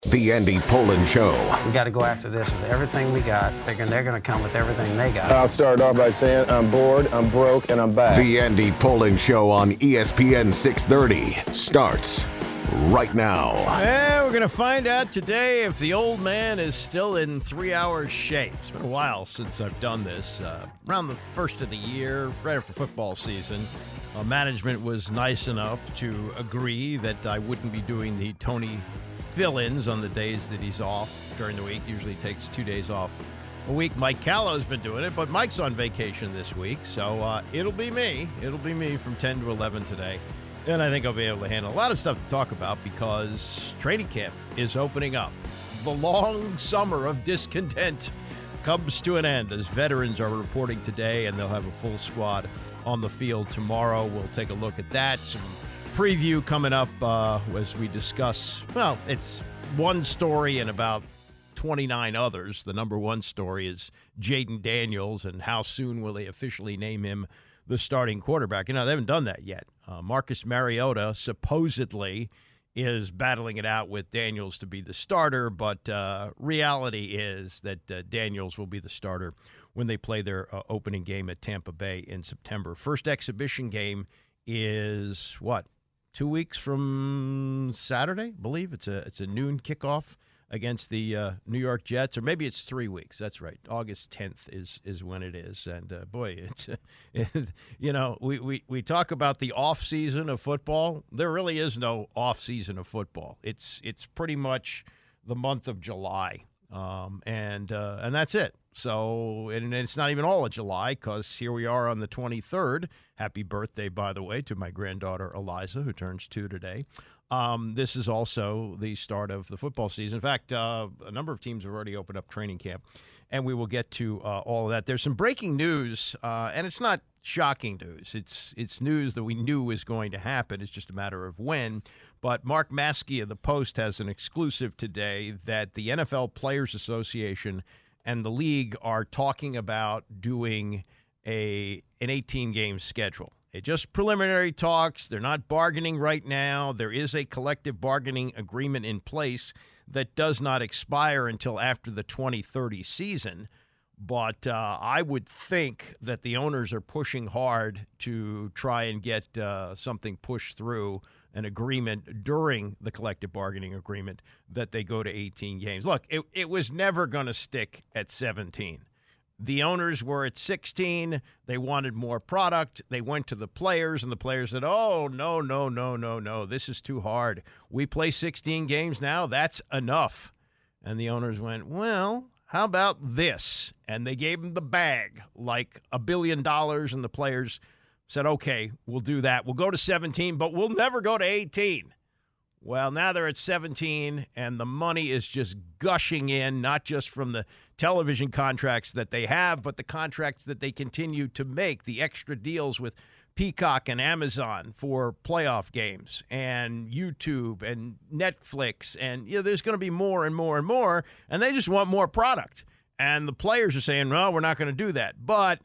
The Andy Pollin Show. We got to go after this with everything we got, thinking they're going to come with everything they got. I'll start off by saying I'm bored, I'm broke, and I'm back. The Andy Pollin Show on ESPN 630 starts right now. And we're going to find out today if the old man is still in 3-hour shape. It's been a while since I've done this. Around the first of the year, right after football season, management was nice enough to agree that I wouldn't be doing the Tony fill-ins on the days that he's off during the week. Usually takes 2 days off a week. Mike Callow's been doing it, but Mike's on vacation this week, so it'll be me. It'll be me from 10 to 11 today. And I think I'll be able to handle a lot of stuff to talk about because training camp is opening up. The long summer of discontent comes to an end as veterans are reporting today, and they'll have a full squad on the field tomorrow. We'll take a look at that. Some preview coming up as we discuss, well, it's one story and about 29 others. The number one story is Jaden Daniels and how soon will they officially name him the starting quarterback. You know, they haven't done that yet. Marcus Mariota supposedly is battling it out with Daniels to be the starter, but reality is that Daniels will be the starter when they play their opening game at Tampa Bay in September. First exhibition game is, what, 2 weeks from Saturday, I believe. It's a noon kickoff against the New York Jets, or maybe it's 3 weeks. That's right. August 10th is when it is. And, boy, it's you know, we talk about the off-season of football. There really is no off-season of football. It's pretty much the month of July, and that's it. So, and it's not even all of July because here we are on the 23rd. Happy birthday, by the way, to my granddaughter Eliza, who turns 2 today. This is also the start of the football season. In fact, a number of teams have already opened up training camp, and we will get to all of that. There's some breaking news, and it's not shocking news. It's news that we knew was going to happen. It's just a matter of when. But Mark Maskey of the Post has an exclusive today that the NFL Players Association and the league are talking about doing an 18-game schedule. It's just preliminary talks. They're not bargaining right now. There is a collective bargaining agreement in place that does not expire until after the 2030 season. But I would think that the owners are pushing hard to try and get something pushed through, an agreement during the collective bargaining agreement that they go to 18 games. Look, it was never going to stick at 17. The owners were at 16. They wanted more product. They went to the players, and the players said, oh, no. This is too hard. We play 16 games now. That's enough. And the owners went, well, how about this? And they gave them the bag, like $1 billion, and the players said, okay, we'll do that. We'll go to 17, but we'll never go to 18. Well, now they're at 17, and the money is just gushing in, not just from the television contracts that they have, but the contracts that they continue to make, the extra deals with Peacock and Amazon for playoff games, and YouTube and Netflix, and there's going to be more and more and more, and they just want more product. And the players are saying, no, we're not going to do that. But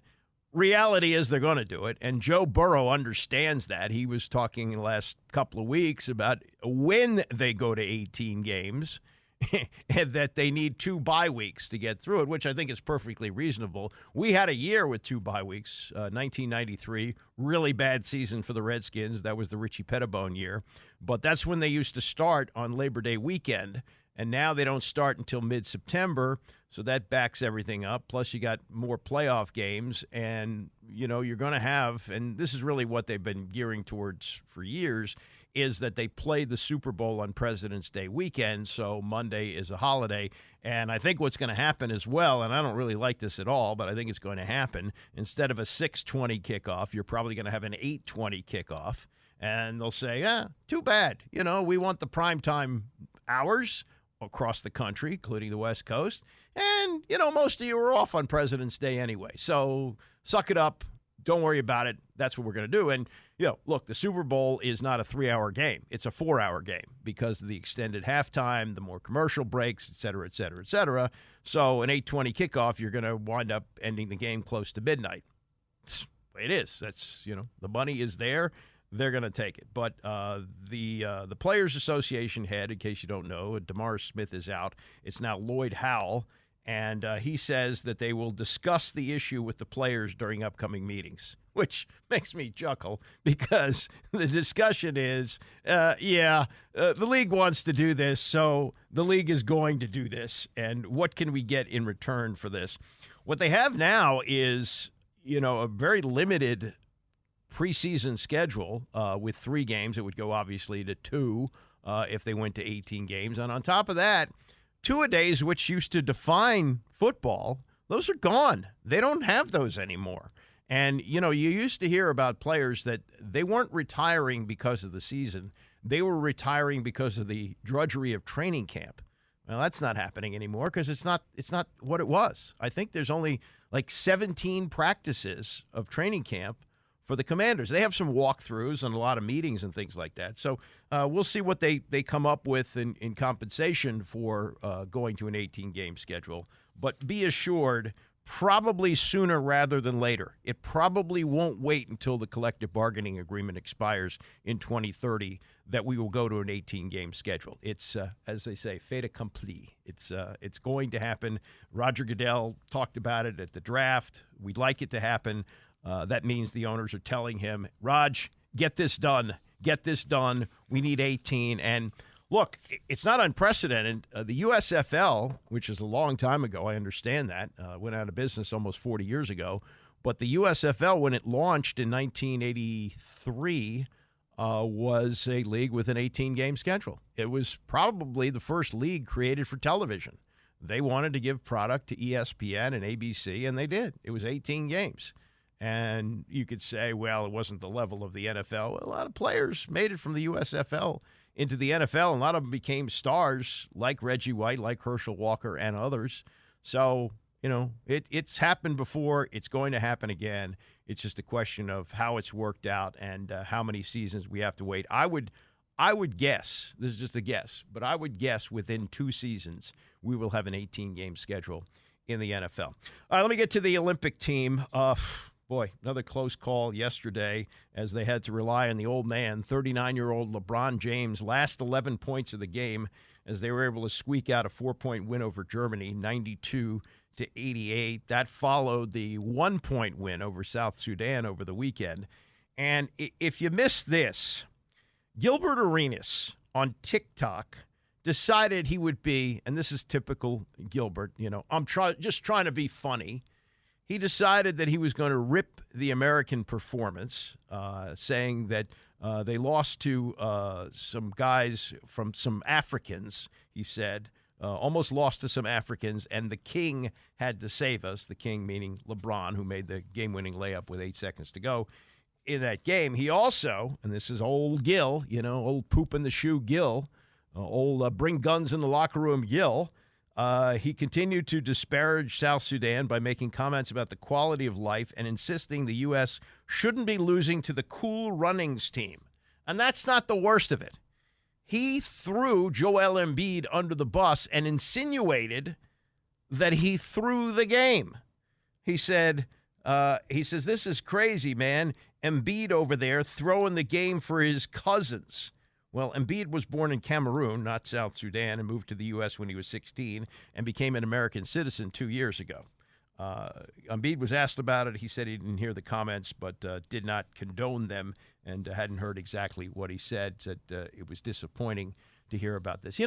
reality is they're going to do it, and Joe Burrow understands that. He was talking in the last couple of weeks about when they go to 18 games and that they need 2 bye weeks to get through it, which I think is perfectly reasonable. We had a year with 2 bye weeks, 1993, really bad season for the Redskins. That was the Richie Pettibone year. But that's when they used to start on Labor Day weekend, and now they don't start until mid-September, so that backs everything up. Plus, you got more playoff games, and, you're going to have, and this is really what they've been gearing towards for years, is that they play the Super Bowl on President's Day weekend, so Monday is a holiday. And I think what's going to happen as well, and I don't really like this at all, but I think it's going to happen, instead of a 6:20 kickoff, you're probably going to have an 8:20 kickoff. And they'll say, too bad. We want the primetime hours across the country, including the West Coast. And, most of you are off on President's Day anyway. So suck it up. Don't worry about it. That's what we're going to do. And, look, the Super Bowl is not a 3-hour game. It's a 4-hour game because of the extended halftime, the more commercial breaks, et cetera, et cetera, et cetera. So an 8:20 kickoff, you're going to wind up ending the game close to midnight. It's the way it is. That's, the money is there. they're going to take it. But the Players Association head, in case you don't know, DeMar Smith is out. It's now Lloyd Howell, and he says that they will discuss the issue with the players during upcoming meetings, which makes me chuckle because the discussion is, the league wants to do this, so the league is going to do this, and what can we get in return for this? What they have now is, a very limited preseason schedule with 3 games. It would go obviously to 2 if they went to 18 games. And on top of that, 2-a-days, which used to define football, those are gone. They don't have those anymore. And, you used to hear about players that they weren't retiring because of the season. They were retiring because of the drudgery of training camp. Well, that's not happening anymore because it's not what it was. I think there's only like 17 practices of training camp for the Commanders. They have some walkthroughs and a lot of meetings and things like that. So we'll see what they come up with in compensation for going to an 18-game schedule. But be assured, probably sooner rather than later. It probably won't wait until the collective bargaining agreement expires in 2030 that we will go to an 18-game schedule. It's, as they say, fait accompli. It's going to happen. Roger Goodell talked about it at the draft. We'd like it to happen. That means the owners are telling him, Raj, get this done. Get this done. We need 18. And look, it's not unprecedented. The USFL, which is a long time ago, I understand that, went out of business almost 40 years ago. But the USFL, when it launched in 1983, was a league with an 18-game schedule. It was probably the first league created for television. They wanted to give product to ESPN and ABC, and they did. It was 18 games. And you could say, well, it wasn't the level of the NFL. Well, a lot of players made it from the USFL into the NFL, and a lot of them became stars like Reggie White, like Herschel Walker, and others. So, it's happened before. It's going to happen again. It's just a question of how it's worked out and how many seasons we have to wait. I would guess, this is just a guess, but I would guess within 2 seasons we will have an 18-game schedule in the NFL. All right, let me get to the Olympic team. Boy, another close call yesterday as they had to rely on the old man, 39-year-old LeBron James, last 11 points of the game as they were able to squeak out a 4-point win over Germany, 92-88. That followed the 1-point win over South Sudan over the weekend. And if you missed this, Gilbert Arenas on TikTok decided he would be, and this is typical Gilbert, I'm just trying to be funny. He decided that he was going to rip the American performance, saying that they lost to some guys from some Africans, he said, almost lost to some Africans, and the king had to save us, the king meaning LeBron, who made the game-winning layup with 8 seconds to go in that game. He also, and this is old Gil, old poop-in-the-shoe Gil, old bring guns in the locker room Gil, he continued to disparage South Sudan by making comments about the quality of life and insisting the U.S. shouldn't be losing to the Cool Runnings team. And that's not the worst of it. He threw Joel Embiid under the bus and insinuated that he threw the game. He says, this is crazy, man. Embiid over there throwing the game for his cousins. Well, Embiid was born in Cameroon, not South Sudan, and moved to the U.S. when he was 16 and became an American citizen 2 years ago. Embiid was asked about it. He said he didn't hear the comments, but did not condone them and hadn't heard exactly what he said. Said it was disappointing to hear about this.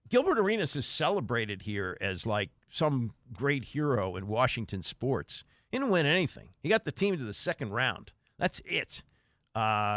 Gilbert Arenas is celebrated here as like some great hero in Washington sports. He didn't win anything. He got the team to the second round. That's it.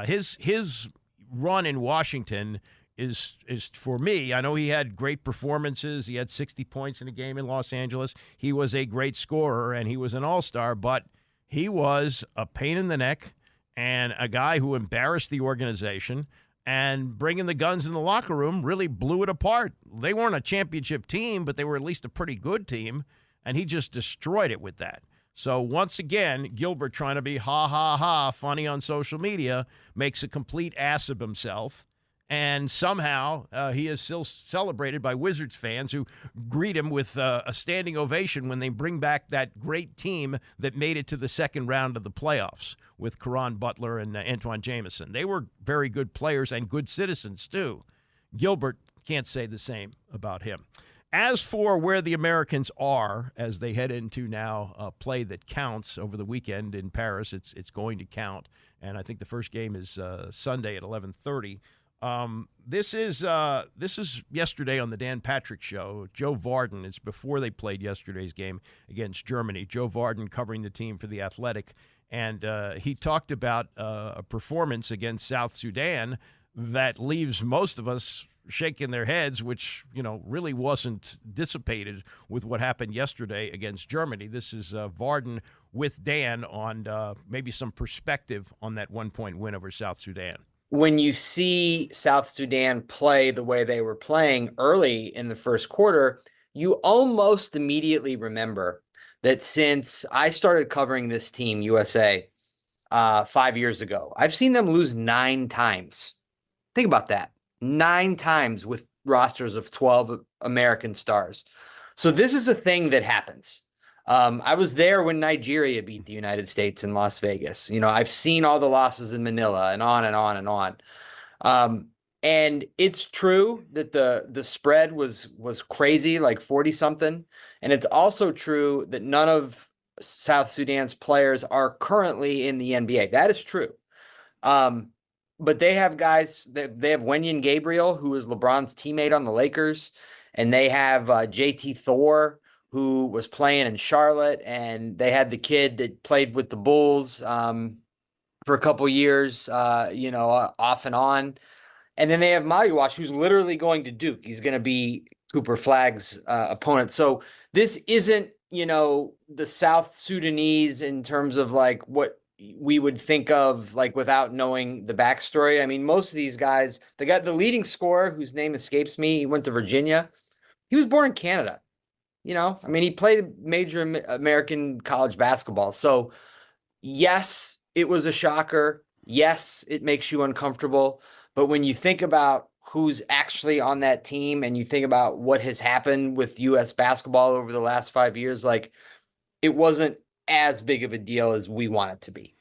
His run in Washington is for me. I know he had great performances. He had 60 points in a game in Los Angeles. He was a great scorer, and he was an all-star, but he was a pain in the neck and a guy who embarrassed the organization, and bringing the guns in the locker room really blew it apart. They weren't a championship team, but they were at least a pretty good team, and he just destroyed it with that. So once again, Gilbert, trying to be funny on social media, makes a complete ass of himself And somehow he is still celebrated by Wizards fans who greet him with a standing ovation when they bring back that great team that made it to the second round of the playoffs with Caron Butler and Antoine Jameson. They were very good players and good citizens, too. Gilbert can't say the same about him. As for where the Americans are as they head into now a play that counts over the weekend in Paris, it's going to count. And I think the first game is Sunday at 11:30. This is yesterday on the Dan Patrick Show. Joe Varden, it's before they played yesterday's game against Germany. Joe Varden covering the team for The Athletic. And he talked about a performance against South Sudan that leaves most of us shaking their heads, which, really wasn't dissipated with what happened yesterday against Germany. This is Varden with Dan on maybe some perspective on that 1-point win over South Sudan. When you see South Sudan play the way they were playing early in the first quarter, you almost immediately remember that since I started covering this team, USA, 5 years ago, I've seen them lose 9 times. Think about that. 9 times with rosters of 12 American stars. So this is a thing that happens. I was there when Nigeria beat the United States in Las Vegas. I've seen all the losses in Manila and on and on and on. And it's true that the spread was crazy, like 40 something. And it's also true that none of South Sudan's players are currently in the NBA. That is true. But they have guys, they have Wenyen Gabriel, who is LeBron's teammate on the Lakers. And they have JT Thor, who was playing in Charlotte. And they had the kid that played with the Bulls for a couple years, off and on. And then they have Maliwash, who's literally going to Duke. He's going to be Cooper Flagg's opponent. So this isn't, the South Sudanese in terms of like what we would think of like without knowing the backstory. I mean, most of these guys, the leading scorer whose name escapes me, he went to Virginia. He was born in Canada. He played major American college basketball. So yes, it was a shocker. Yes, it makes you uncomfortable. But when you think about who's actually on that team and you think about what has happened with U.S. basketball over the last 5 years, like it wasn't as big of a deal as we want it to be.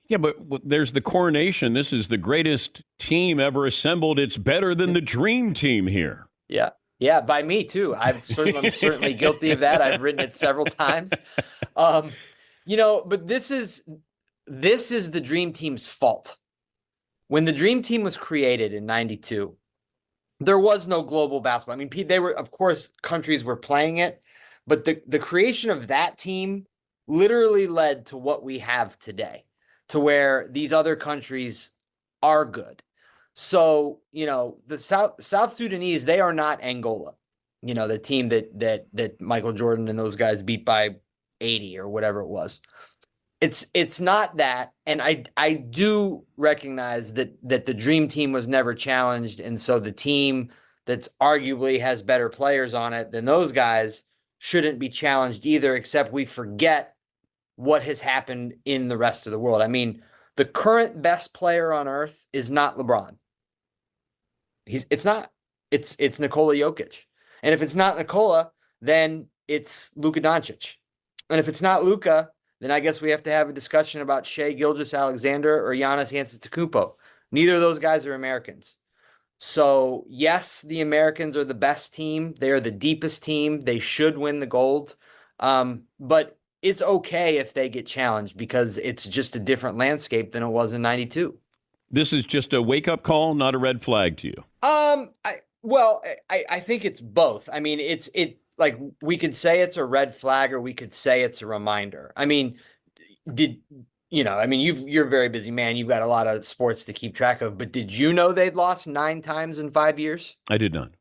Yeah, but there's the coronation. This is the greatest team ever assembled. It's better than the dream team here. Yeah. Yeah, by me too. I'm certainly guilty of that. I've written it several times. But this is the dream team's fault. When the dream team was created in 92, there was no global basketball. I mean, they were, of course, countries were playing it, but the creation of that team literally led to what we have today, to where these other countries are good. So, the South Sudanese, they are not Angola, the team that Michael Jordan and those guys beat by 80 or whatever it was. It's not that. And I do recognize that the dream team was never challenged. And so the team that's arguably has better players on it than those guys shouldn't be challenged either, except we forget what has happened in the rest of the world. I mean, the current best player on earth is not LeBron. It's not. It's Nikola Jokic. And if it's not Nikola, then it's Luka Doncic. And if it's not Luka, then I guess we have to have a discussion about Shai Gilgeous-Alexander or Giannis Antetokounmpo. Neither of those guys are Americans. So, yes, the Americans are the best team. They are the deepest team. They should win the gold. But it's okay if they get challenged because it's just a different landscape than it was in 92. This is just a wake-up call, not a red flag to you. I think it's both. I mean, like we could say it's a red flag or we could say it's a reminder. I mean, you're a very busy man. You've got a lot of sports to keep track of, but did you know they'd lost 9 times in 5 years? I did not.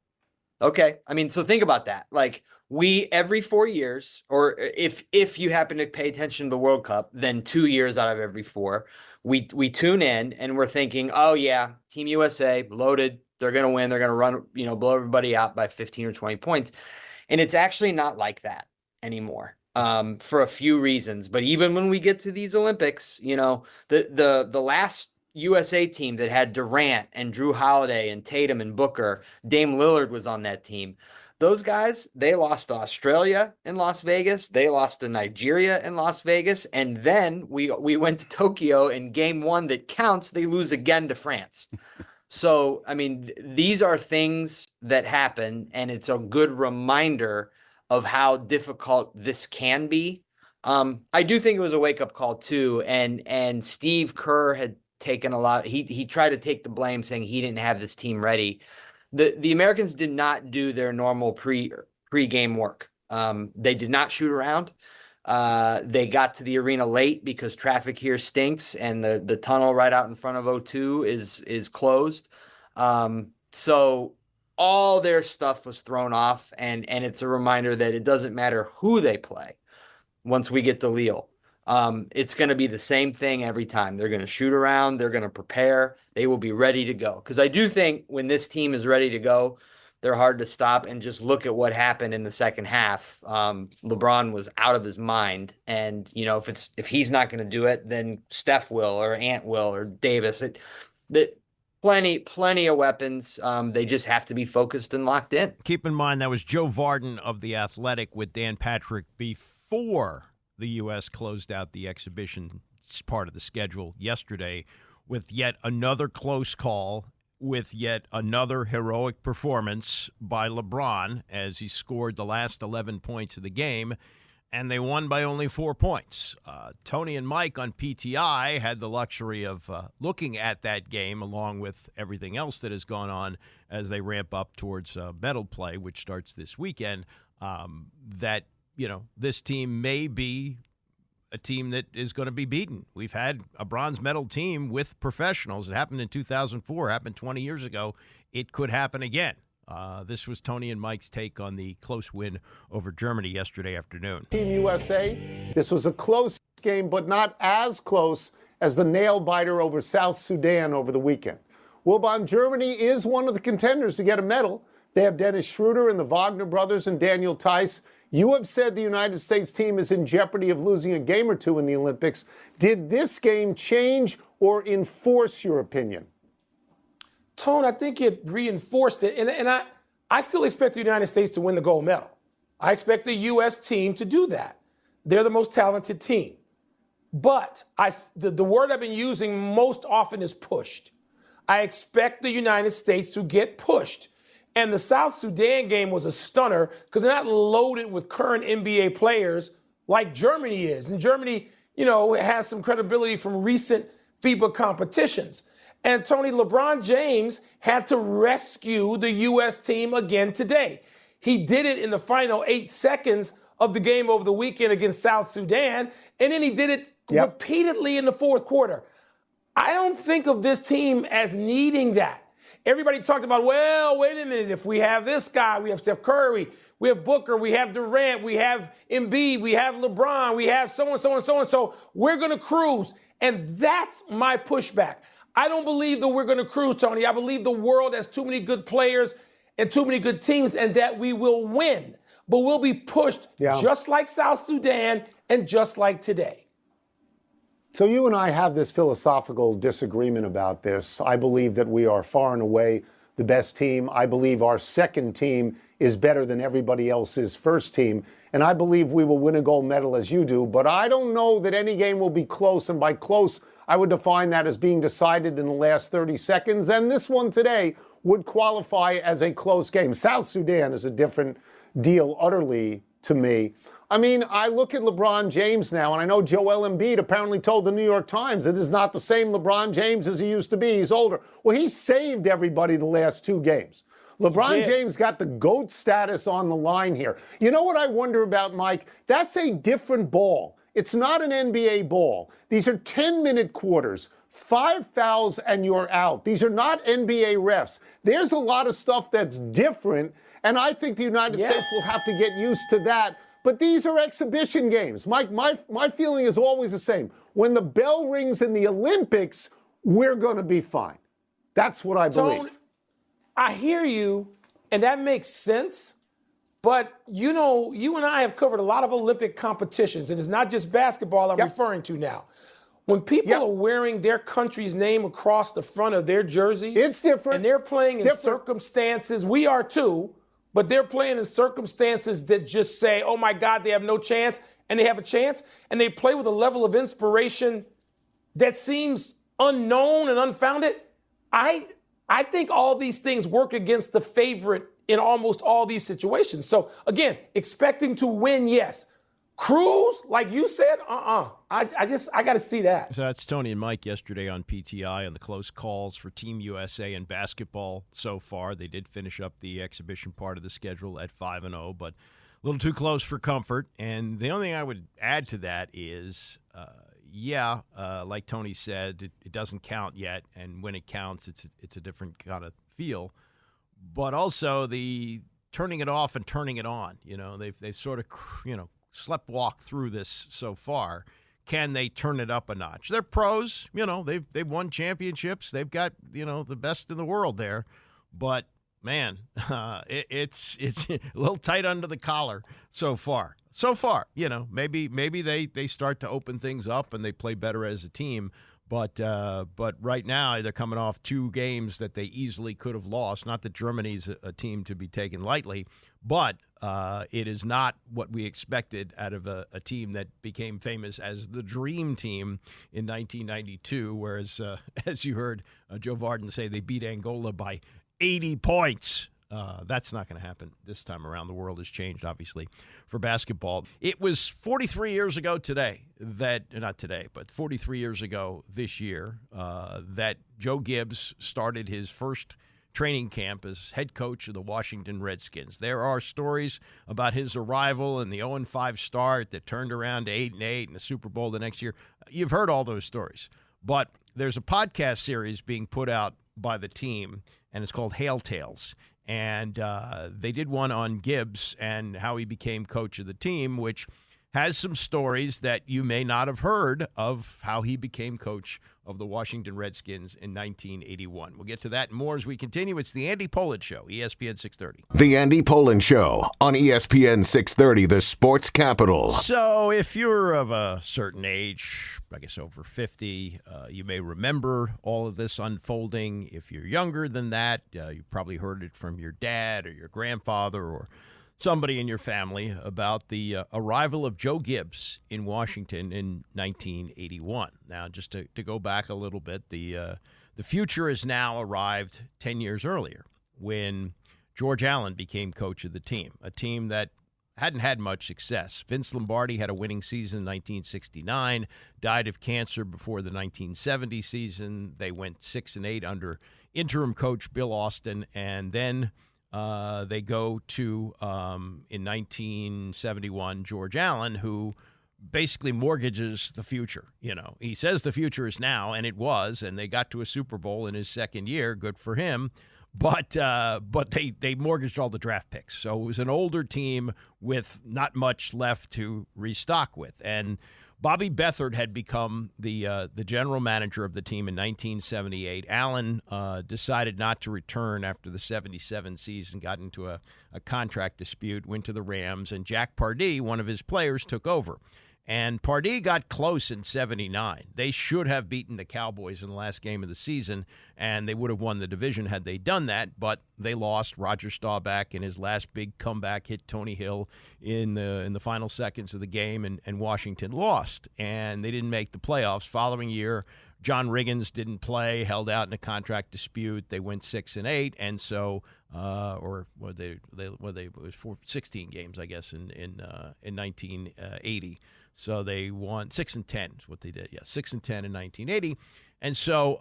Okay. I mean, so think about that. Like we, every 4 years, or if you happen to pay attention to the World Cup, then 2 years out of every 4, we tune in and we're thinking, oh yeah, Team USA loaded. They're going to win. They're going to run, blow everybody out by 15 or 20 points. And it's actually not like that anymore. For a few reasons. But even when we get to these Olympics, the last USA team that had Durant and Drew Holiday and Tatum and Booker. Dame Lillard was on that team. Those guys, they lost to Australia in Las Vegas. They lost to Nigeria in Las Vegas. And then we went to Tokyo in game one that counts. They lose again to France. So, I mean, these are things that happen, and it's a good reminder of how difficult this can be. I do think it was a wake-up call, too. And Steve Kerr had taken a lot. He tried to take the blame, saying he didn't have this team ready. The Americans did not do their normal pre-game work. They did not shoot around. They got to the arena late because traffic here stinks, and the tunnel right out in front of O2 is closed. So all their stuff was thrown off, and it's a reminder that it doesn't matter who they play once we get to Lille. It's going to be the same thing every time. They're going to shoot around. They're going to prepare. They will be ready to go. Because I do think when this team is ready to go, they're hard to stop. And just look at what happened in the second half. LeBron was out of his mind. And, you know, if he's not going to do it, then Steph will, or Ant will, or Davis. Plenty of weapons. They just have to be focused and locked in. Keep in mind, that was Joe Varden of The Athletic with Dan Patrick before the U.S. closed out the exhibition part of the schedule yesterday with yet another close call, with yet another heroic performance by LeBron as he scored the last 11 points of the game, and they won by only 4 points. Tony and Mike on PTI had the luxury of looking at that game along with everything else that has gone on as they ramp up towards medal play, which starts this weekend, that you know, this team may be a team that is going to be beaten. We've had a bronze medal team with professionals. It happened in 2004, happened 20 years ago. It could happen again. This was Tony and Mike's take on the close win over Germany yesterday afternoon. Team USA, this was a close game, but not as close as the nail-biter over South Sudan over the weekend. Wilbon, Germany is one of the contenders to get a medal. They have Dennis Schroeder and the Wagner brothers and Daniel Theis. You have said the United States team is in jeopardy of losing a game or two in the Olympics. Did this game change or enforce your opinion? Tone, I think it reinforced it. And I still expect the United States to win the gold medal. I expect the U.S. team to do that. They're the most talented team. But the word I've been using most often is pushed. I expect the United States to get pushed. And the South Sudan game was a stunner because they're not loaded with current NBA players like Germany is. And Germany, you know, has some credibility from recent FIBA competitions. And Tony, LeBron James had to rescue the U.S. team again today. He did it in the final 8 seconds of the game over the weekend against South Sudan, and then he did it repeatedly in the fourth quarter. I don't think of this team as needing that. Everybody talked about, well, wait a minute, if we have this guy, we have Steph Curry, we have Booker, we have Durant, we have Embiid, we have LeBron, we have so and so and so and so, we're going to cruise. And that's my pushback. I don't believe that we're going to cruise, Tony. I believe the world has too many good players and too many good teams and that we will win. But we'll be pushed just like South Sudan and just like today. So you and I have this philosophical disagreement about this. I believe that we are far and away the best team. I believe our second team is better than everybody else's first team. And I believe we will win a gold medal as you do. But I don't know that any game will be close. And by close, I would define that as being decided in the last 30 seconds. And this one today would qualify as a close game. South Sudan is a different deal utterly to me. I mean, I look at LeBron James now, and I know Joel Embiid apparently told the New York Times that it's not the same LeBron James as he used to be. He's older. Well, he saved everybody the last 2 games. LeBron James got the GOAT status on the line here. You know what I wonder about, Mike? That's a different ball. It's not an NBA ball. These are 10-minute quarters. 5 fouls and you're out. These are not NBA refs. There's a lot of stuff that's different, and I think the United States will have to get used to that. But these are exhibition games. Mike, my feeling is always the same. When the bell rings in the Olympics, we're going to be fine. That's what I believe. I hear you, and that makes sense. But, you know, you and I have covered a lot of Olympic competitions, and it's not just basketball I'm referring to now. When people are wearing their country's name across the front of their jerseys, it's different. And they're playing in circumstances, we are too, but they're playing in circumstances that just say, oh my God, they have no chance, and they have a chance, and they play with a level of inspiration that seems unknown and unfounded. I think all these things work against the favorite in almost all these situations. So again, expecting to win, yes. Cruise, like you said, I got to see that. So that's Tony and Mike yesterday on PTI on the close calls for Team USA in basketball so far. They did finish up the exhibition part of the schedule at 5-0, but a little too close for comfort. And the only thing I would add to that is, like Tony said, it doesn't count yet, and when it counts, it's a different kind of feel. But also the turning it off and turning it on. You know, they've sort of, sleptwalk through this so far. Can they turn it up a notch? They're pros. You know, they've won championships. They've got, the best in the world there. But, man, it's a little tight under the collar so far. Maybe they start to open things up and they play better as a team. But right now they're coming off 2 games that they easily could have lost. Not that Germany's a team to be taken lightly, but it is not what we expected out of a team that became famous as the Dream Team in 1992, whereas, as you heard Joe Varden say, they beat Angola by 80 points. That's not going to happen this time around. The world has changed, obviously, for basketball. It was 43 years ago today not today, but 43 years ago this year that Joe Gibbs started his first training camp as head coach of the Washington Redskins. There are stories about his arrival and the 0-5 start that turned around to 8-8 and the Super Bowl the next year. You've heard all those stories. But there's a podcast series being put out by the team, and it's called Hail Tales. And they did one on Gibbs and how he became coach of the team, which has some stories that you may not have heard of how he became coach of the Washington Redskins in 1981. We'll get to that and more as we continue. It's the Andy Pollin Show, ESPN 630. The Andy Pollin Show on ESPN 630, the sports capital. So if you're of a certain age, I guess over 50, you may remember all of this unfolding. If you're younger than that, you probably heard it from your dad or your grandfather or somebody in your family about the arrival of Joe Gibbs in Washington in 1981. Now, just to go back a little bit, the future has now arrived 10 years earlier when George Allen became coach of the team, a team that hadn't had much success. Vince Lombardi had a winning season in 1969, died of cancer before the 1970 season. They went 6-8 under interim coach Bill Austin, and then they go to, in 1971, George Allen, who basically mortgages the future. He says the future is now, and it was, and they got to a Super Bowl in his second year. Good for him. But they mortgaged all the draft picks. So it was an older team with not much left to restock with. And Bobby Beathard had become the general manager of the team in 1978. Allen decided not to return after the 77 season, got into a contract dispute, went to the Rams, and Jack Pardee, one of his players, took over. And Pardee got close in 79. They should have beaten the Cowboys in the last game of the season, and they would have won the division had they done that, but they lost. Roger Staubach in his last big comeback hit Tony Hill in the final seconds of the game, and Washington lost. And they didn't make the playoffs. Following year, John Riggins didn't play, held out in a contract dispute. They went 6-8, and so it was 16 games, I guess, in 1980. So they won 6-10 is what they did. Yeah, 6-10 in 1980. And so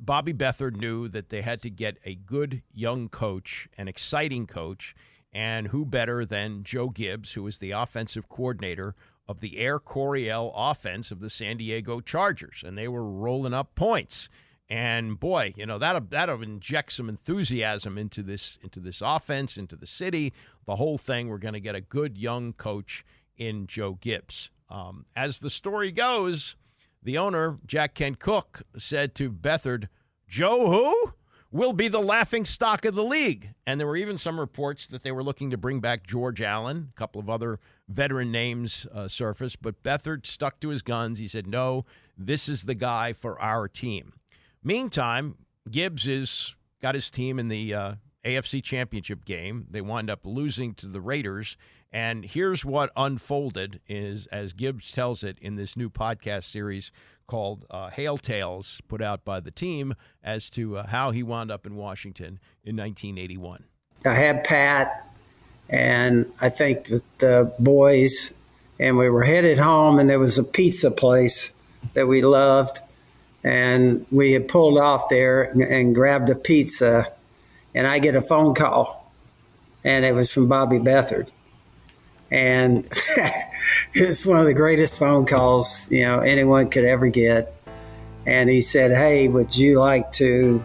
Bobby Beathard knew that they had to get a good young coach, an exciting coach, and who better than Joe Gibbs, who was the offensive coordinator of the Air Coryell offense of the San Diego Chargers. And they were rolling up points. And boy, that'll inject some enthusiasm into this offense, into the city, the whole thing. We're going to get a good young coach in Joe Gibbs. As the story goes, the owner, Jack Kent Cooke, said to Beathard, "Joe who? will be the laughing stock of the league. And there were even some reports that they were looking to bring back George Allen. A couple of other veteran names surfaced, but Beathard stuck to his guns. He said, no, this is the guy for our team. Meantime, Gibbs got his team in the AFC Championship game. They wound up losing to the Raiders. And here's what unfolded as Gibbs tells it in this new podcast series called Hail Tales, put out by the team, as to how he wound up in Washington in 1981. I had Pat and I think the boys, and we were headed home, and there was a pizza place that we loved. And we had pulled off there and grabbed a pizza, and I get a phone call, and it was from Bobby Beathard. And it was one of the greatest phone calls, anyone could ever get. And he said, hey, would you like to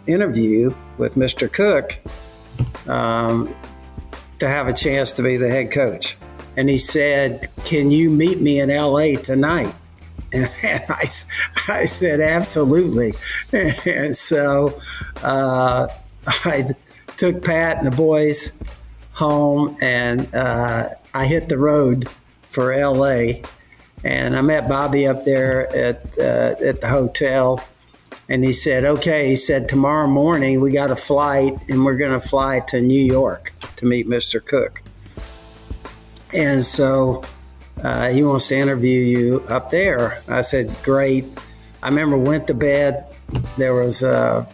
interview with Mr. Cook to have a chance to be the head coach? And he said, can you meet me in L.A. tonight? And I said, absolutely. And so I took Pat and the boys home, and I hit the road for L.A. And I met Bobby up there at the hotel, and he said, okay, he said, tomorrow morning we got a flight, and we're going to fly to New York to meet Mr. Cook. And so he wants to interview you up there. I said, great. I remember went to bed. There was a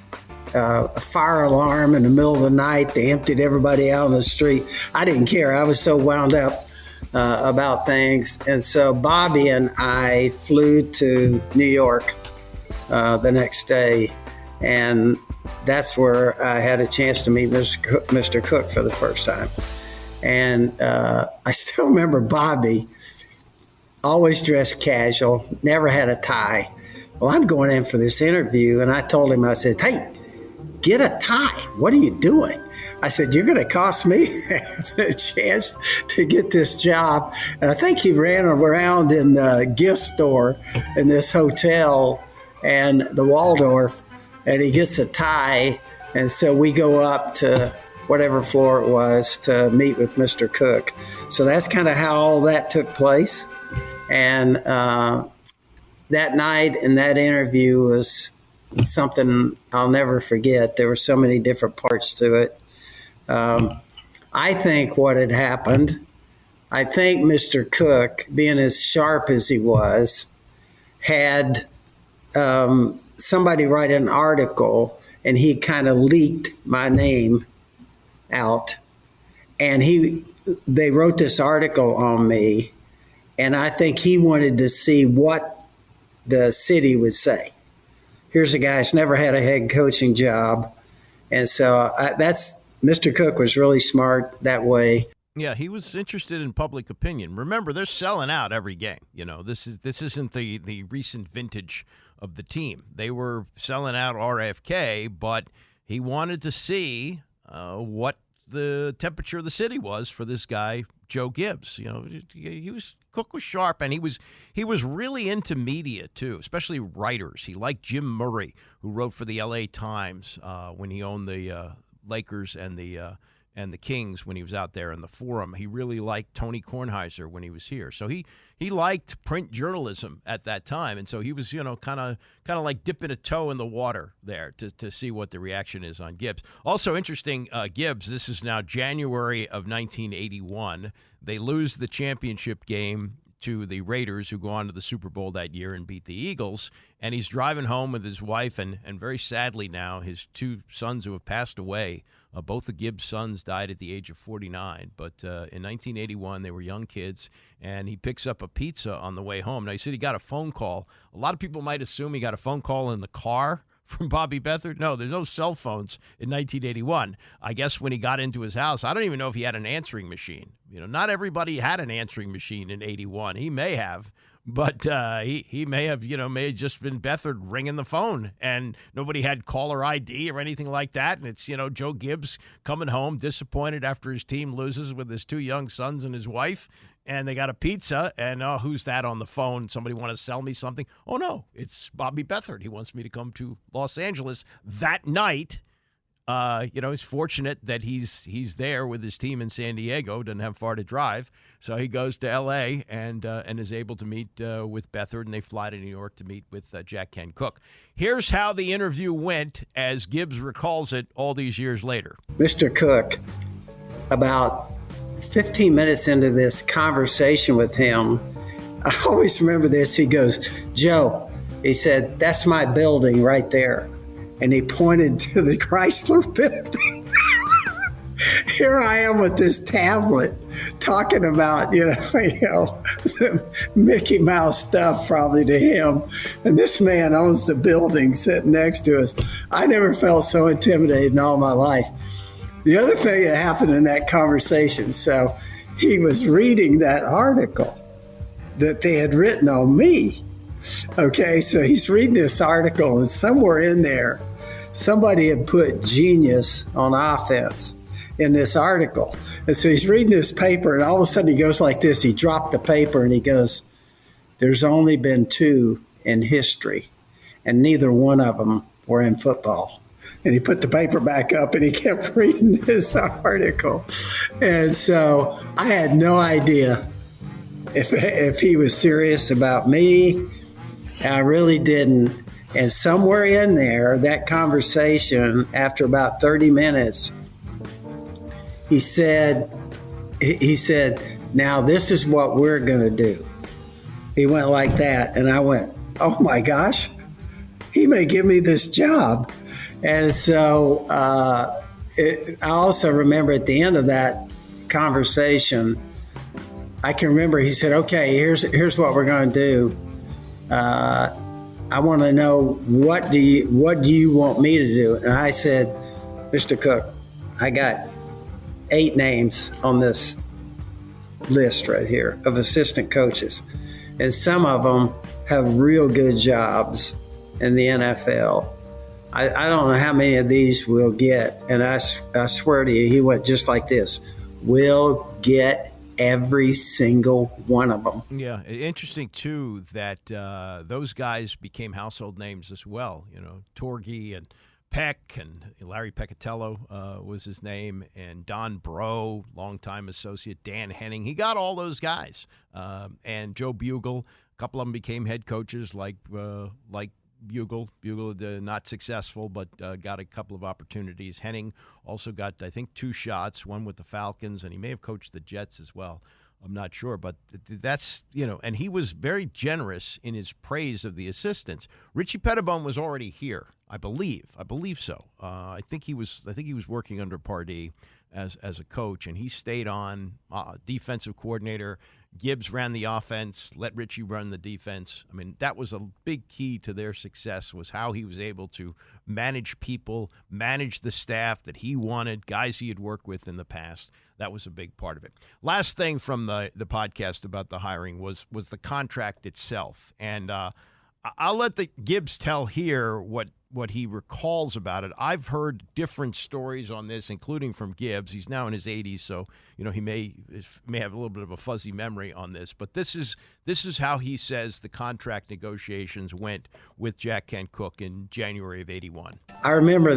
fire alarm in the middle of the night. They emptied everybody out on the street. I didn't care. I was so wound up about things. And so Bobby and I flew to New York the next day. And that's where I had a chance to meet Mr. Cook for the first time. And I still remember Bobby, always dressed casual, never had a tie. Well, I'm going in for this interview, and I told him, I said, hey, get a tie. What are you doing? I said, you're going to cost me a chance to get this job. And I think he ran around in the gift store in this hotel and the Waldorf, and he gets a tie. And so we go up to whatever floor it was to meet with Mr. Cook. So that's kind of how all that took place. And that night and that interview was something I'll never forget. There were so many different parts to it. I think what had happened, I think Mr. Cook, being as sharp as he was, had somebody write an article, and he kind of leaked my name out. And they wrote this article on me, and I think he wanted to see what the city would say. Here's a guy who's never had a head coaching job. And so Mr. Cook was really smart that way. Yeah, he was interested in public opinion. Remember, they're selling out every game. This isn't the recent vintage of the team. They were selling out RFK, but he wanted to see what the temperature of the city was for this guy, Joe Gibbs. Cook was sharp, and he was really into media too, especially writers. He liked Jim Murray, who wrote for the L.A. Times when he owned the Lakers and the Kings when he was out there in the Forum. He really liked Tony Kornheiser when he was here. So he liked print journalism at that time, and so he was kind of like dipping a toe in the water there to see what the reaction is on Gibbs. Also interesting, Gibbs. This is now January of 1981. They lose the championship game to the Raiders, who go on to the Super Bowl that year and beat the Eagles. And he's driving home with his wife, and very sadly now, his two sons who have passed away. Both the Gibbs sons died at the age of 49. But in 1981, they were young kids, and he picks up a pizza on the way home. Now, he said he got a phone call. A lot of people might assume he got a phone call in the car from Bobby Beathard. No, there's no cell phones in 1981. I guess when he got into his house, I don't even know if he had an answering machine. Not everybody had an answering machine in 81. He may have, but he may have just been Beathard ringing the phone, and nobody had caller ID or anything like that. And it's, Joe Gibbs coming home disappointed after his team loses with his two young sons and his wife. And they got a pizza, and who's that on the phone? Somebody want to sell me something? Oh, no, it's Bobby Beathard. He wants me to come to Los Angeles that night He's fortunate that he's there with his team in San Diego, doesn't have far to drive. So he goes to L.A. and is able to meet with Beathard, and they fly to New York to meet with Jack Kent Cooke. Here's how the interview went as Gibbs recalls it all these years later. Mr. Cooke, about 15 minutes into this conversation with him, I always remember this. He goes, Joe, he said, that's my building right there. And he pointed to the Chrysler building. Here I am with this tablet talking about, Mickey Mouse stuff probably to him. And this man owns the building sitting next to us. I never felt so intimidated in all my life. The other thing that happened in that conversation, so he was reading that article that they had written on me. Okay, so he's reading this article, and somewhere in there, somebody had put genius on offense in this article. And so he's reading this paper, and all of a sudden he goes like this. He dropped the paper, and he goes, there's only been 2 in history, and neither one of them were in football. And he put the paper back up, and he kept reading this article. And so I had no idea if he was serious about me. I really didn't. And somewhere in there, that conversation, after about 30 minutes, he said, now this is what we're going to do. He went like that. And I went, oh my gosh, he may give me this job. And so I also remember at the end of that conversation, I can remember he said, okay, here's what we're going to do. I want to know what do you want me to do? And I said, Mr. Cooke, I got 8 names on this list right here of assistant coaches. And some of them have real good jobs in the NFL. I don't know how many of these we'll get. And I swear to you, he went just like this. We'll get every single one of them. Yeah, interesting, too, that those guys became household names as well. Torgey and Peck and Larry Peccatello was his name, and Don Bro, longtime associate, Dan Henning. He got all those guys. And Joe Bugle, a couple of them became head coaches like Bugle. Bugle not successful, but got a couple of opportunities. Henning also got, I think, 2 shots, one with the Falcons, and he may have coached the Jets as well. I'm not sure, but that's, and he was very generous in his praise of the assistants. Richie Pettibone was already here, I believe so. I think he was working under Pardee as a coach, and he stayed on defensive coordinator. Gibbs ran the offense, let Richie run the defense. I mean, that was a big key to their success, was how he was able to manage people, manage the staff that he wanted, guys he had worked with in the past. That was a big part of it. Last thing from the podcast about the hiring was the contract itself. And I'll let the Gibbs tell here what he recalls about it. I've heard different stories on this, including from Gibbs. He's now in his 80s, so he may have a little bit of a fuzzy memory on this. But this is how he says the contract negotiations went with Jack Kent Cooke in January of '81. I remember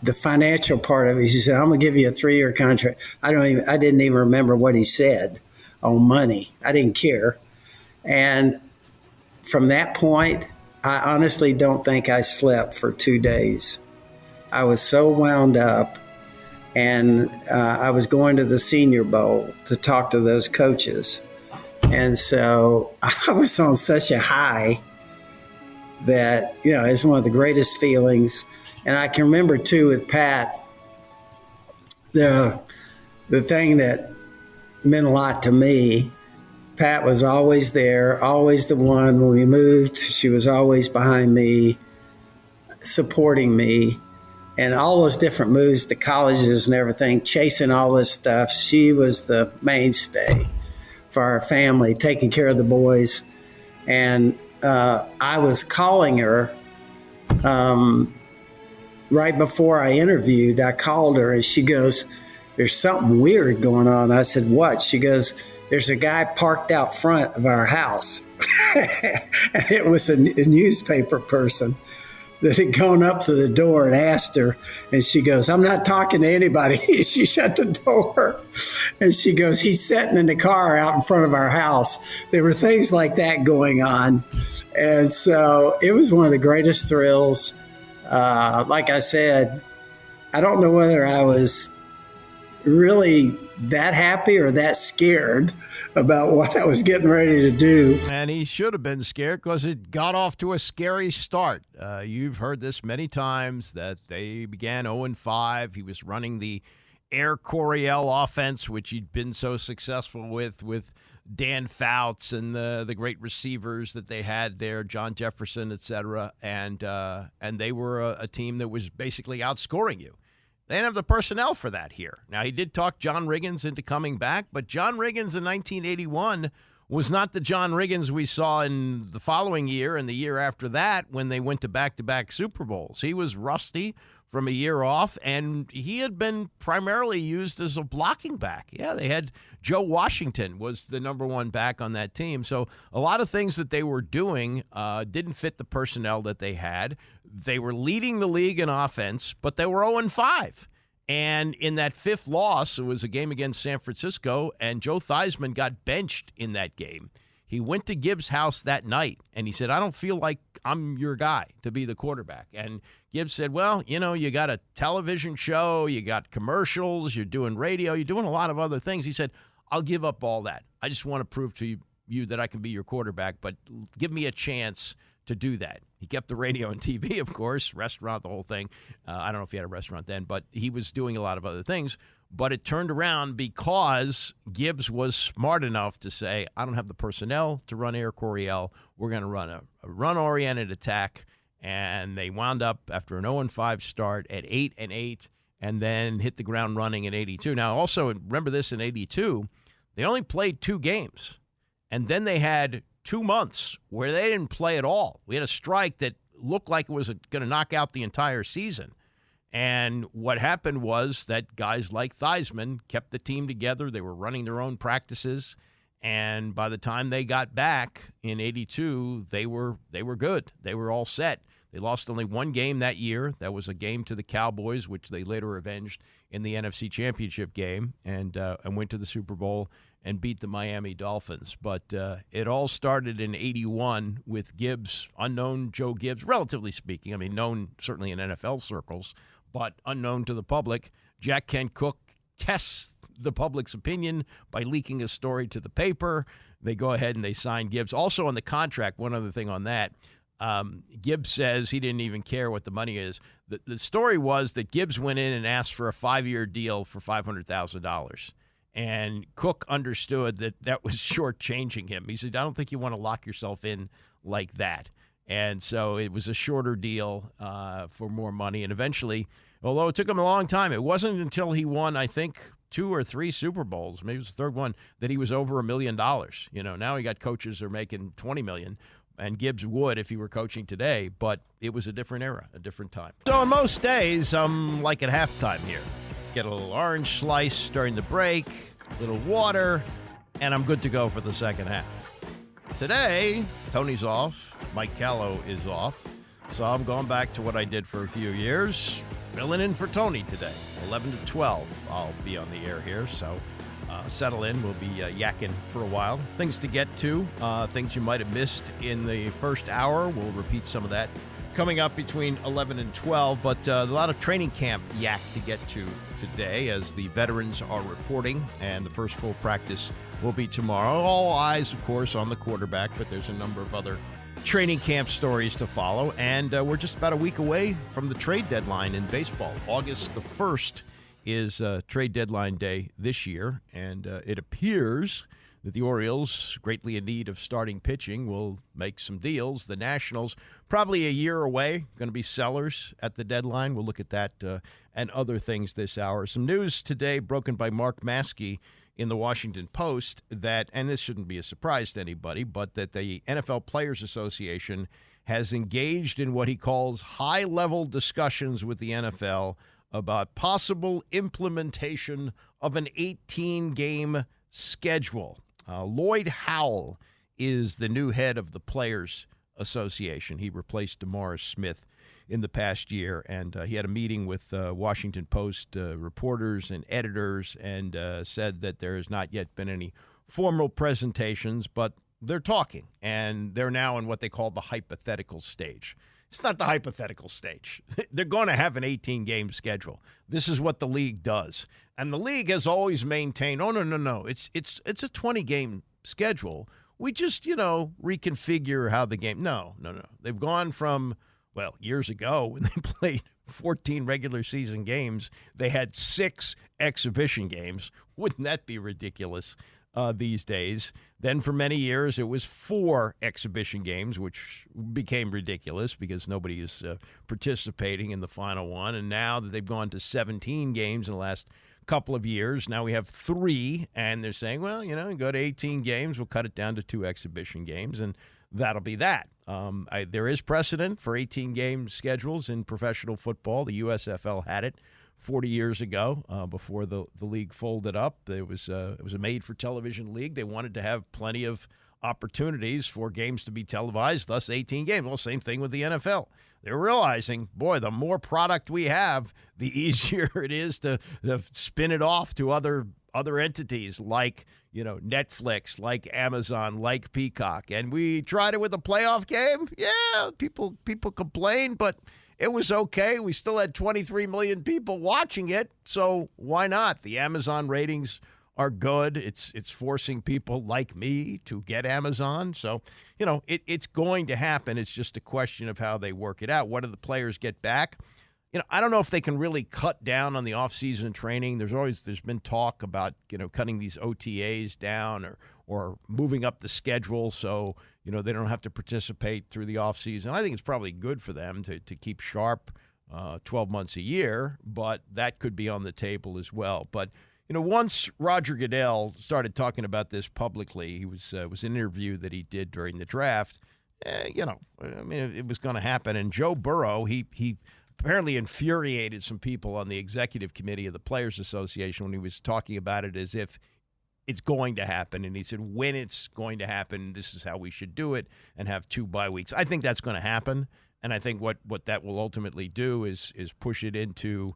the financial part of it. He said, "I'm going to give you a 3-year contract." I didn't even remember what he said on money. I didn't care, and from that point, I honestly don't think I slept for 2 days. I was so wound up, and I was going to the Senior Bowl to talk to those coaches. And so I was on such a high that, it's one of the greatest feelings. And I can remember, too, with Pat, the thing that meant a lot to me, Pat was always there, always the one. When we moved, she was always behind me, supporting me. And all those different moves to colleges and everything, chasing all this stuff, she was the mainstay for our family, taking care of the boys. And I was calling her right before I interviewed. I called her, and she goes, "There's something weird going on." I said, "What?" She goes, "There's a guy parked out front of our house." And it was a newspaper person. that had gone up to the door and asked her, and she goes, "I'm not talking to anybody." She shut the door, and she goes, "He's sitting in the car out in front of our house." There were things like that going on, and so it was one of the greatest thrills. Like I said, I don't know whether I was really that happy or that scared about what I was getting ready to do. And he should have been scared because it got off to a scary start. You've heard this many times that they began 0-5. He was running the Air Coryell offense, which he'd been so successful with Dan Fouts and the great receivers that they had there, John Jefferson, et cetera. And they were a team that was basically outscoring you. They didn't have the personnel for that here. Now, he did talk John Riggins into coming back, but John Riggins in 1981 was not the John Riggins we saw in the following year and the year after that when they went to back-to-back Super Bowls. He was rusty from a year off, and he had been primarily used as a blocking back. Yeah, they had Joe Washington was the number one back on that team. So a lot of things that they were doing didn't fit the personnel that they had. They were leading the league in offense, but they were 0-5. And in that fifth loss, it was a game against San Francisco, and Joe Theismann got benched in that game. He went to Gibbs' house that night, and he said, "I don't feel like I'm your guy to be the quarterback." And Gibbs said, "Well, you got a television show, you got commercials, you're doing radio, you're doing a lot of other things." He said, "I'll give up all that. I just want to prove to you that I can be your quarterback, but give me a chance to do that." He kept the radio and TV, of course, restaurant, the whole thing. I don't know if he had a restaurant then, but he was doing a lot of other things. But it turned around because Gibbs was smart enough to say, "I don't have the personnel to run Air Coryell. We're going to run a run-oriented attack." And they wound up, after an 0-5 start, at 8-8, and then hit the ground running in 82. Now, also, remember this, in 82, they only played 2 games. And then they had 2 months where they didn't play at all. We had a strike that looked like it was going to knock out the entire season. And what happened was that guys like Theismann kept the team together. They were running their own practices. And by the time they got back in 82, they were good. They were all set. They lost only 1 game that year. That was a game to the Cowboys, which they later avenged in the NFC Championship game, and went to the Super Bowl and beat the Miami Dolphins. But it all started in 81 with Gibbs, unknown Joe Gibbs, relatively speaking. I mean, known certainly in NFL circles, but unknown to the public. Jack Kent Cooke tests the public's opinion by leaking a story to the paper. They go ahead and they sign Gibbs. Also on the contract, one other thing on that, Gibbs says he didn't even care what the money is. The story was that Gibbs went in and asked for a 5-year deal for $500,000. And Cook understood that was shortchanging him. He said, "I don't think you want to lock yourself in like that." And so it was a shorter deal for more money. And eventually, although it took him a long time, it wasn't until he won, I think, 2 or 3 Super Bowls, maybe it was the third one, that he was over $1 million. Now he got coaches who are making $20 million. And Gibbs would if he were coaching today, but it was a different era, a different time. So on most days, I'm like at halftime here. Get a little orange slice during the break, a little water, and I'm good to go for the second half. Today, Tony's off, Mike Callow is off, so I'm going back to what I did for a few years, filling in for Tony today. 11 to 12, I'll be on the air here, so settle in. We'll be yakking for a while. Things to get to, things you might have missed in the first hour. We'll repeat some of that coming up between 11 and 12, but a lot of training camp yak to get to today as the veterans are reporting, and the first full practice will be tomorrow. All eyes, of course, on the quarterback, but there's a number of other training camp stories to follow, and we're just about a week away from the trade deadline in baseball. August the 1st is trade deadline day this year, and it appears that the Orioles, greatly in need of starting pitching, will make some deals. The Nationals, probably a year away, going to be sellers at the deadline. We'll look at that and other things this hour. Some news today broken by Mark Maskey in the Washington Post that, and this shouldn't be a surprise to anybody, but that the NFL Players Association has engaged in what he calls high-level discussions with the NFL about possible implementation of an 18-game schedule. Lloyd Howell is the new head of the Players Association. He replaced DeMaurice Smith in the past year. And he had a meeting with Washington Post reporters and editors and said that there has not yet been any formal presentations, but they're talking, and they're now in what they call the hypothetical stage. It's not the hypothetical stage. They're going to have an 18-game schedule. This is what the league does. And the league has always maintained, oh, no. It's a 20-game schedule. We just, reconfigure how the game. No. They've gone from, years ago when they played 14 regular season games, they had 6 exhibition games. Wouldn't that be ridiculous these days? Then for many years, it was 4 exhibition games, which became ridiculous because nobody is participating in the final one. And now that they've gone to 17 games in the last couple of years, now we have 3, and they're saying, go to 18 games, we'll cut it down to 2 exhibition games, and that'll be that. There is precedent for 18-game schedules in professional football. The USFL had it 40 years ago before the league folded up. It was a made-for-television league. They wanted to have plenty of opportunities for games to be televised, thus 18 games. Well, same thing with the NFL. They're realizing, boy, the more product we have, the easier it is to spin it off to other entities like Netflix, like Amazon, like Peacock. And we tried it with a playoff game. Yeah, people complained, but it was okay. We still had 23 million people watching it, so why not? The Amazon ratings are good. It's forcing people like me to get Amazon. So, it's going to happen. It's just a question of how they work it out. What do the players get back? I don't know if they can really cut down on the off-season training. There's been talk about, cutting these OTAs down or moving up the schedule so, they don't have to participate through the off-season. I think it's probably good for them to keep sharp 12 months a year, but that could be on the table as well. But, once Roger Goodell started talking about this publicly, it was an interview that he did during the draft, it was going to happen. And Joe Burrow, he apparently infuriated some people on the executive committee of the Players Association when he was talking about it as if it's going to happen. And he said, when it's going to happen, this is how we should do it and have 2 bye weeks. I think that's going to happen. And I think what that will ultimately do is push it into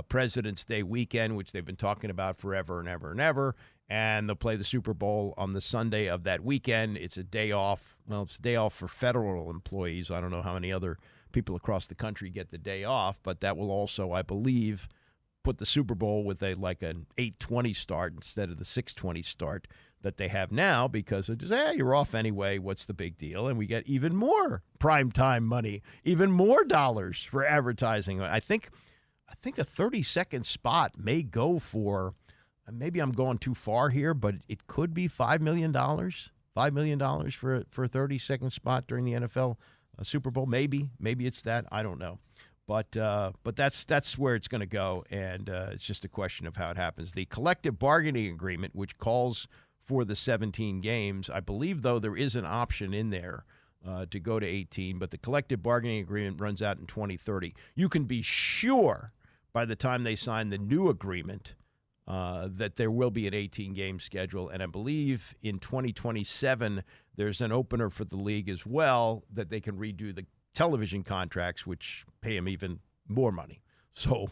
President's Day weekend, which they've been talking about forever and ever and ever. And they'll play the Super Bowl on the Sunday of that weekend. It's a day off. Well, it's a day off for federal employees. I don't know how many other people across the country get the day off, but that will also, I believe, put the Super Bowl with an 8:20 start instead of the 6:20 start that they have now, because it's just, you're off anyway, what's the big deal? And we get even more primetime money, even more dollars for advertising. I think a 30-second spot may go for, maybe I'm going too far here, but it could be $5 million. $5 million for a 30-second spot during the NFL Super Bowl. Maybe it's that. I don't know. But that's where it's going to go, and it's just a question of how it happens. The collective bargaining agreement, which calls for the 17 games, I believe, though, there is an option in there to go to 18, but the collective bargaining agreement runs out in 2030. You can be sure by the time they sign the new agreement that there will be an 18-game schedule, and I believe in 2027 there's an opener for the league as well that they can redo the television contracts, which pay them even more money. So,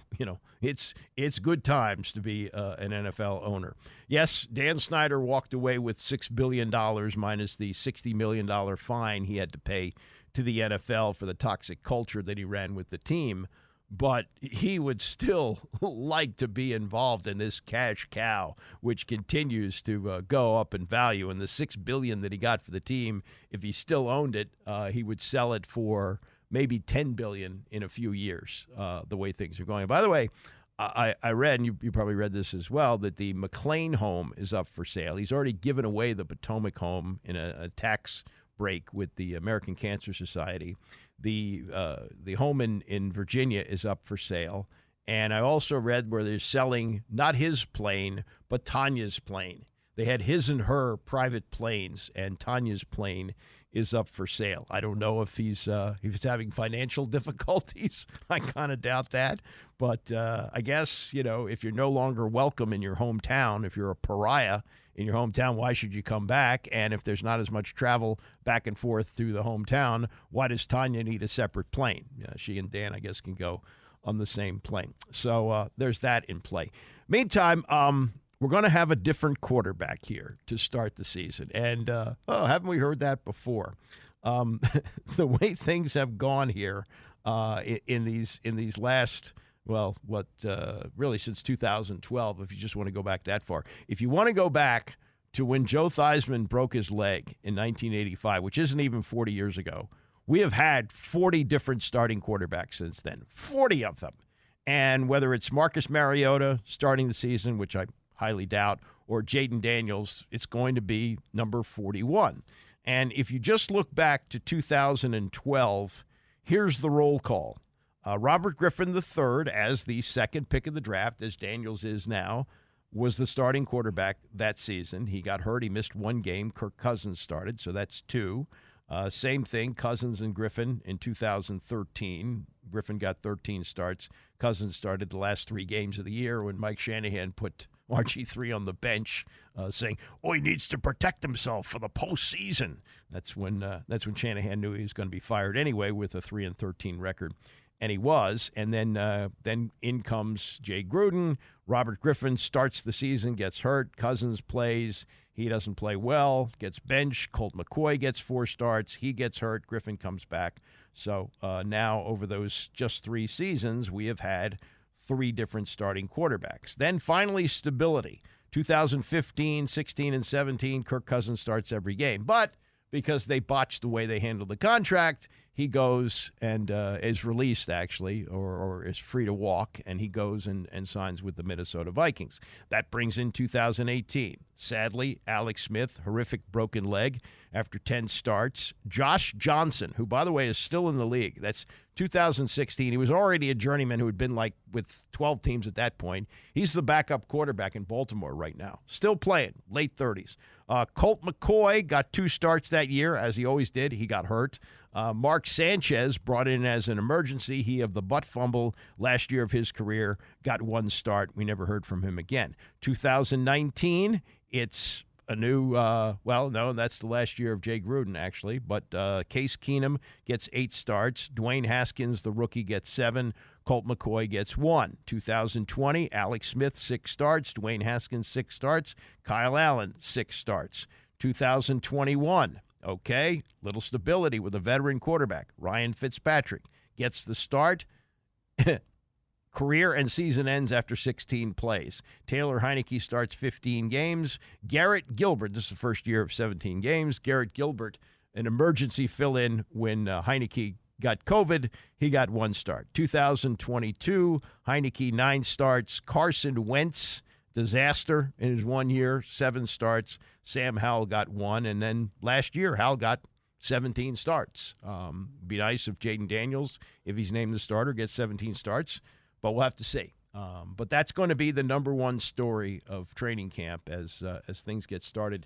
it's good times to be an NFL owner. Yes, Dan Snyder walked away with $6 billion minus the $60 million fine he had to pay to the NFL for the toxic culture that he ran with the team. But he would still like to be involved in this cash cow, which continues to go up in value. And the $6 billion that he got for the team, if he still owned it, he would sell it for maybe $10 billion in a few years, the way things are going. By the way, I read, and you probably read this as well, that the McLean home is up for sale. He's already given away the Potomac home in a tax break with the American Cancer Society. The home in Virginia is up for sale. And I also read where they're selling not his plane, but Tanya's plane. They had his and her private planes, and Tanya's plane is up for sale. I don't know if he's having financial difficulties. I kind of doubt that. But I guess, if you're no longer welcome in your hometown, if you're a pariah in your hometown, why should you come back? And if there's not as much travel back and forth through the hometown, why does Tanya need a separate plane? She and Dan, I guess, can go on the same plane. So there's that in play. Meantime, we're going to have a different quarterback here to start the season. And, haven't we heard that before? The way things have gone here in these last, really since 2012, if you just want to go back that far. If you want to go back to when Joe Theismann broke his leg in 1985, which isn't even 40 years ago, we have had 40 different starting quarterbacks since then, 40 of them. And whether it's Marcus Mariota starting the season, which I highly doubt, or Jaden Daniels, it's going to be number 41. And if you just look back to 2012, here's the roll call. Robert Griffin III, as the second pick of the draft, as Daniels is now, was the starting quarterback that season. He got hurt. He missed one game. Kirk Cousins started, so that's 2. Same thing, Cousins and Griffin in 2013. Griffin got 13 starts. Cousins started the last 3 games of the year when Mike Shanahan put RG3 on the bench, saying, he needs to protect himself for the postseason. That's when Shanahan knew he was going to be fired anyway with a 3-13 record. And he was. And then in comes Jay Gruden. Robert Griffin starts the season, gets hurt. Cousins plays. He doesn't play well, gets benched. Colt McCoy gets 4 starts. He gets hurt. Griffin comes back. So now over those just 3 seasons, we have had 3 different starting quarterbacks. Then finally stability. 2015, 16, and 17, Kirk Cousins starts every game. But because they botched the way they handled the contract, he goes and is released, actually, or is free to walk, and he goes and signs with the Minnesota Vikings. That brings in 2018. Sadly, Alex Smith, horrific broken leg after 10 starts. Josh Johnson, who, by the way, is still in the league. That's 2016. He was already a journeyman who had been with 12 teams at that point. He's the backup quarterback in Baltimore right now. Still playing, late 30s. Colt McCoy got 2 starts that year, as he always did. He got hurt. Mark Sanchez brought in as an emergency. He of the butt fumble last year of his career, got 1 start. We never heard from him again. 2019, it's a new, that's the last year of Jay Gruden, actually. But Case Keenum gets 8 starts. Dwayne Haskins, the rookie, gets 7. Colt McCoy gets 1. 2020, Alex Smith, 6 starts. Dwayne Haskins, 6 starts. Kyle Allen, 6 starts. 2021, little stability with a veteran quarterback. Ryan Fitzpatrick gets the start. Career and season ends after 16 plays. Taylor Heineke starts 15 games. Garrett Gilbert, this is the first year of 17 games. Garrett Gilbert, an emergency fill-in when Heineke got COVID. He got 1 start. 2022, Heineke, 9 starts. Carson Wentz, disaster in his 1 year, 7 starts. Sam Howell got 1. And then last year, Howell got 17 starts. Be nice if Jaden Daniels, if he's named the starter, gets 17 starts. But we'll have to see. But that's going to be the number one story of training camp as things get started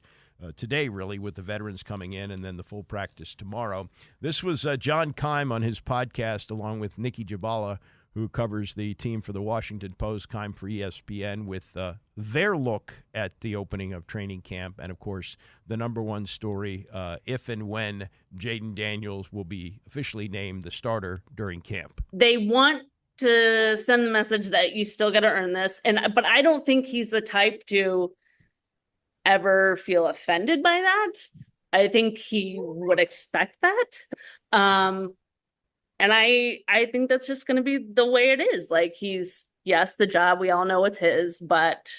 today, really, with the veterans coming in and then the full practice tomorrow. This was John Keim on his podcast, along with Nicki Jhibvala, who covers the team for the Washington Post, Keim for ESPN, with their look at the opening of training camp. And, of course, the number one story, if and when Jaden Daniels will be officially named the starter during camp. They want to send the message that you still got to earn this. But I don't think he's the type to ever feel offended by that. I think he would expect that. And I think that's just going to be the way it is. Like, yes, the job, we all know it's his, but,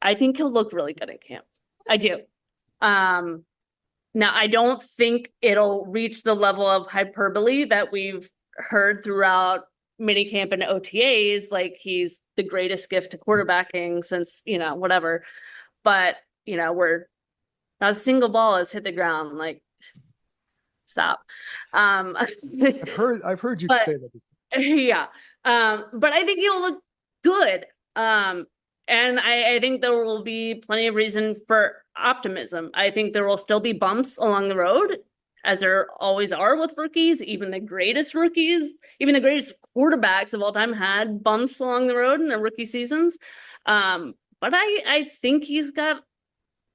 I think he'll look really good in camp. I do. Now, I don't think it'll reach the level of hyperbole that we've heard throughout minicamp and OTAs, like he's the greatest gift to quarterbacking since, whatever. But, we're not a single ball has hit the ground. Like, stop. I've heard you say that before. Yeah. But I think he'll look good. And I think there will be plenty of reason for optimism. I think there will still be bumps along the road, as there always are with rookies. Even the greatest rookies, even the greatest quarterbacks of all time had bumps along the road in their rookie seasons. But I think he's got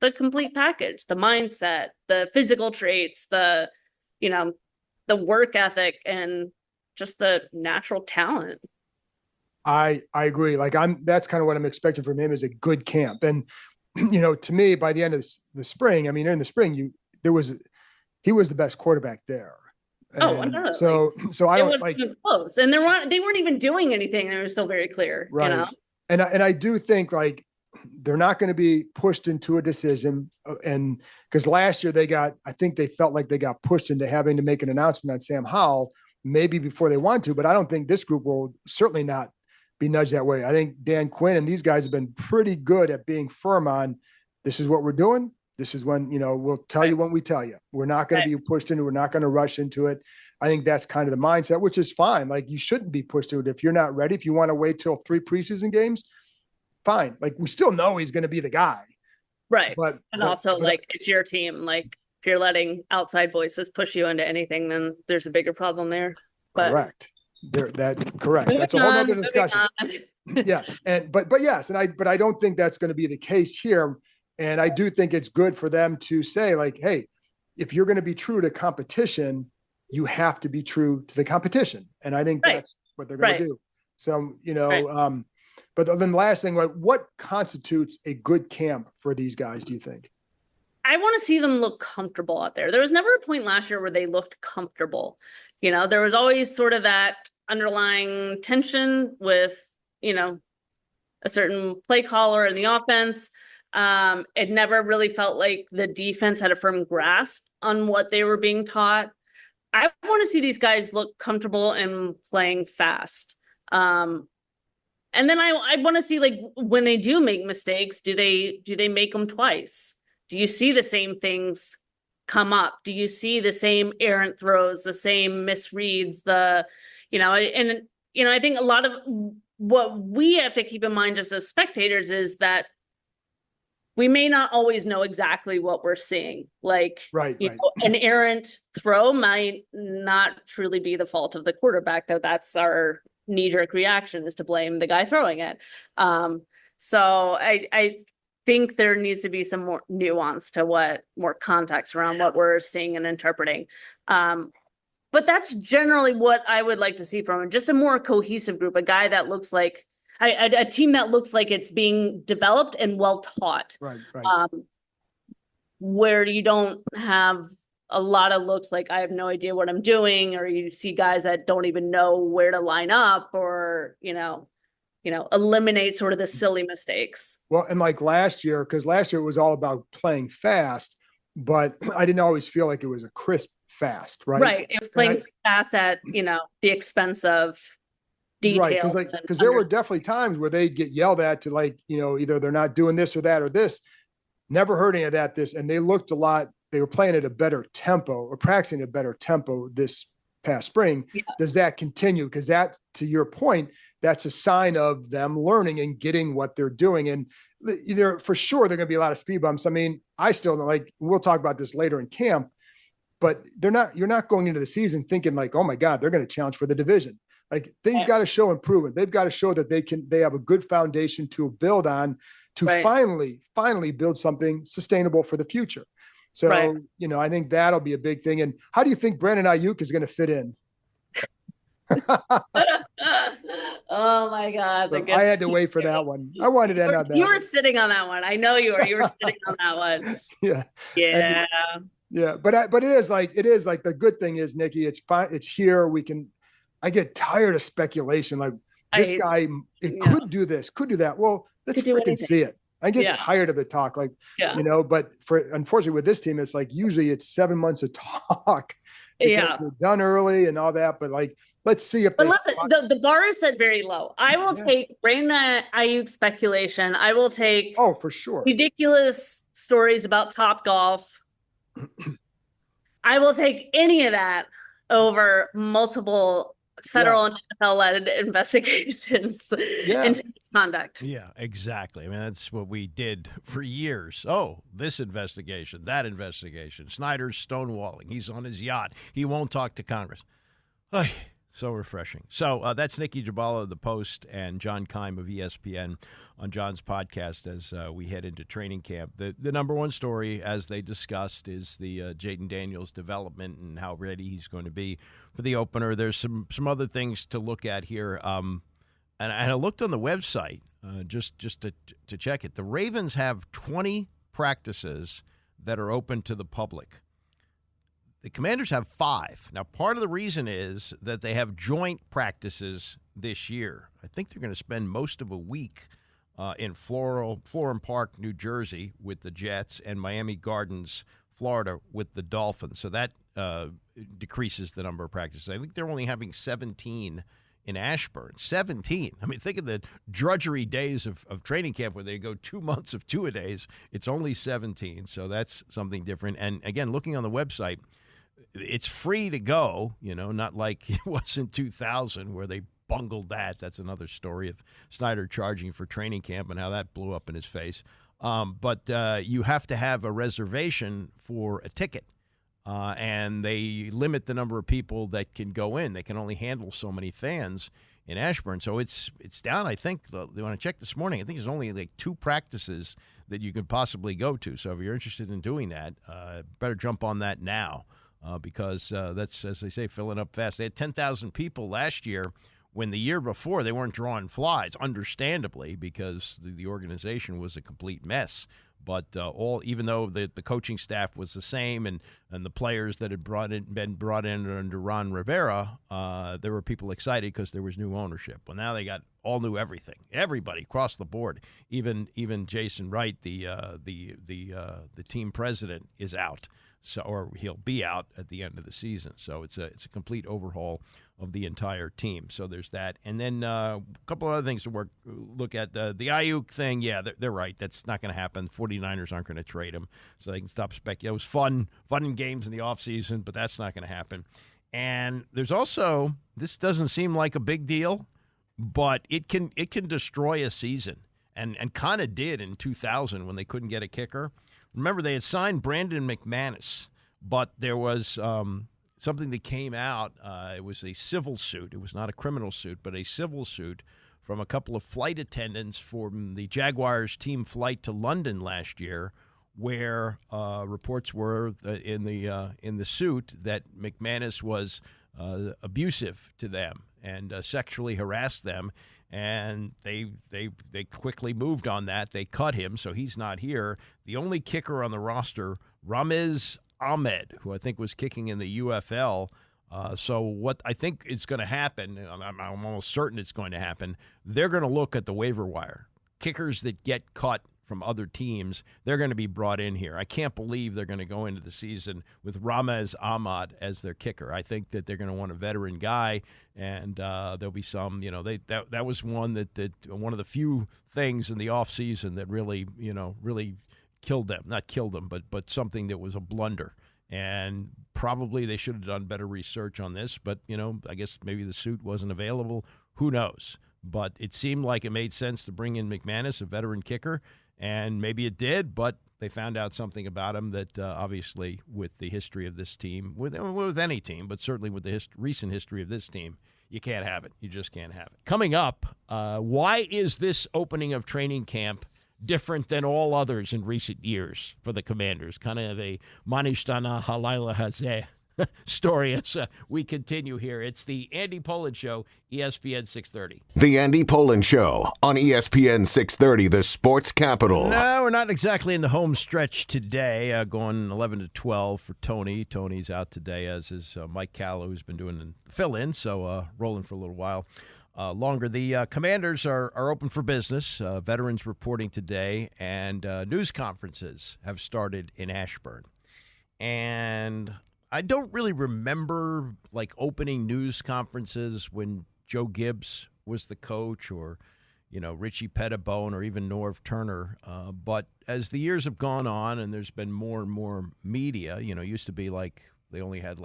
the complete package, the mindset, the physical traits, the work ethic, and just the natural talent. I agree. Like that's kind of what I'm expecting from him, is a good camp. And, to me, by the end of the spring, in the spring, he was the best quarterback there. And so I don't like close, and they weren't even doing anything. It was still very clear, right. And I do think like they're not going to be pushed into a decision. And because last year I think they felt like they got pushed into having to make an announcement on Sam Howell, maybe before they want to, but I don't think this group will certainly not be nudged that way. I think Dan Quinn and these guys have been pretty good at being firm on, this is what we're doing. This is when, we'll tell you when we tell you. We're not going to be pushed into, we're not going to rush into it. I think that's kind of the mindset, which is fine. Like, you shouldn't be pushed to it. If you're not ready, if you want to wait till 3 preseason games, fine. Like, we still know he's going to be the guy. Right. But it's your team. Like, if you're letting outside voices push you into anything, then there's a bigger problem there. Correct. Correct. That's a whole other discussion. Yeah. But yes. But I don't think that's going to be the case here. And I do think it's good for them to say, like, hey, if you're going to be true to competition, you have to be true to the competition. And I think that's what they're going to do. So, but then the last thing, like, what constitutes a good camp for these guys, do you think? I want to see them look comfortable out there. There was never a point last year where they looked comfortable. There was always sort of that underlying tension with, a certain play caller in the offense. It never really felt like the defense had a firm grasp on what they were being taught. I want to see these guys look comfortable and playing fast. And then I want to see, like, when they do make mistakes, do they make them twice? Do you see the same things come up? Do you see the same errant throws, the same misreads, I think a lot of what we have to keep in mind just as spectators is that we may not always know exactly what we're seeing. Like, an errant throw might not truly be the fault of the quarterback, though that's our knee-jerk reaction, is to blame the guy throwing it. So I think there needs to be some more nuance to more context around what we're seeing and interpreting. But that's generally what I would like to see from him. Just a more cohesive group, a guy that looks like a team that looks like it's being developed and well taught. Right. Where you don't have a lot of looks like I have no idea what I'm doing, or you see guys that don't even know where to line up, or, eliminate sort of the silly mistakes. Well, and like last year, because last year it was all about playing fast, but I didn't always feel like it was a crisp fast, right? Right. It was playing fast at, the expense of details. Right. Because there were definitely times where they get yelled at to, like, either they're not doing this or that or this. Never heard any of that, and they looked a lot. They were playing at a better tempo, or practicing a better tempo this past spring. Yeah. Does that continue? Because that, to your point, that's a sign of them learning and getting what they're doing. And either for sure, there are going to be a lot of speed bumps. I mean, I still like, we'll talk about this later in camp, but you're not going into the season thinking like, oh my God, they're going to challenge for the division. Like, they've got to show improvement. They've got to show that they have a good foundation to build on to finally build something sustainable for the future. So, I think that'll be a big thing. And how do you think Brandon Ayuk is going to fit in? Oh my God. So I had to wait for that one. I wanted to end on that. You were sitting on that one. I know you were. You were sitting on that one. Yeah. Yeah. Yeah. But it is like the good thing is, Nikki, it's fine. It's here. I get tired of speculation. Like, this guy, could do this, could do that. Well, let's freaking see it. I get tired of the talk, but unfortunately with this team, it's like, usually it's 7 months of talk because they're done early and all that. But like, let's see if. But listen, the bar is set very low. I will take Brandon Ayuk speculation. I will take for sure ridiculous stories about Topgolf. I will take any of that over multiple federal Yes. and NFL-led investigations into misconduct. Yeah, exactly. I mean, that's what we did for years. Oh, this investigation, that investigation. Snyder's stonewalling. He's on his yacht. He won't talk to Congress. Ay, so refreshing. So that's Nicki Jhibvala of The Post and John Keim of ESPN on John's podcast as we head into training camp. The number one story, as they discussed, is the Jaden Daniels development and how ready he's going to be for the opener. There's some other things to look at here. And I looked on the website just to check it. The Ravens have 20 practices that are open to the public. The Commanders have 5. Now, part of the reason is that they have joint practices this year. I think they're going to spend most of a week in Florham Park, New Jersey, with the Jets, and Miami Gardens, Florida, with the Dolphins. So that decreases the number of practices. I think they're only having 17 in Ashburn. 17. I mean, think of the drudgery days of training camp where they go 2 months of two-a-days. It's only 17, so that's something different. And, again, looking on the website, it's free to go, not like it was in 2000 where they bungled that. That's another story of Snyder charging for training camp and how that blew up in his face. But you have to have a reservation for a ticket, and they limit the number of people that can go in. They can only handle so many fans in Ashburn. So it's down, I think, when I checked this morning, I think there's only like 2 practices that you could possibly go to. So if you're interested in doing that, better jump on that now. Because that's, as they say, filling up fast. They had 10,000 people last year when the year before they weren't drawing flies, understandably, because the organization was a complete mess. But even though the coaching staff was the same and the players that had been brought in under Ron Rivera, there were people excited because there was new ownership. Well, now they got all new everything. Everybody across the board. Even Jason Wright, the team president, is out. Or he'll be out at the end of the season. So it's a complete overhaul of the entire team. So there's that. And then a couple of other things to look at. The Ayuk thing, yeah, they're right. That's not going to happen. 49ers aren't going to trade him, so they can stop speculating. It was fun in games in the offseason, but that's not going to happen. And there's also, this doesn't seem like a big deal, but it can destroy a season, and kind of did in 2000 when they couldn't get a kicker. Remember, they had signed Brandon McManus, but there was something that came out. It was a civil suit. It was not a criminal suit, but a civil suit from a couple of flight attendants from the Jaguars team flight to London last year, where reports were in the suit that McManus was abusive to them and sexually harassed them. And they quickly moved on that. They cut him, so he's not here. The only kicker on the roster, Ramiz Ahmed, who I think was kicking in the UFL. So what I think is going to happen, I'm almost certain it's going to happen, they're going to look at the waiver wire. Kickers that get cut from other teams, they're going to be brought in here. I can't believe they're going to go into the season with Ramiz Ahmed as their kicker. I think that they're going to want a veteran guy, and there'll be some, that was one that one of the few things in the offseason that really killed them. Not killed them, but something that was a blunder. And probably they should have done better research on this, but, I guess maybe the suit wasn't available. Who knows? But it seemed like it made sense to bring in McManus, a veteran kicker, and maybe it did, but they found out something about him that obviously with the history of this team, with any team, but certainly with the recent history of this team, you can't have it. You just can't have it. Coming up, why is this opening of training camp different than all others in recent years for the Commanders? Kind of a Manishtana Halayla Hazeh story as we continue here. It's the Andy Pollin Show, ESPN 630. The Andy Pollin Show on ESPN 630, the sports capital. No, we're not exactly in the home stretch today. Going 11 to 12 for Tony. Tony's out today, as is Mike Callow, who's been doing the fill-in, so rolling for a little while longer. The Commanders are open for business. Veterans reporting today, and news conferences have started in Ashburn. And I don't really remember opening news conferences when Joe Gibbs was the coach, or Richie Pettibone, or even Norv Turner. But as the years have gone on and there's been more and more media, it used to be they only had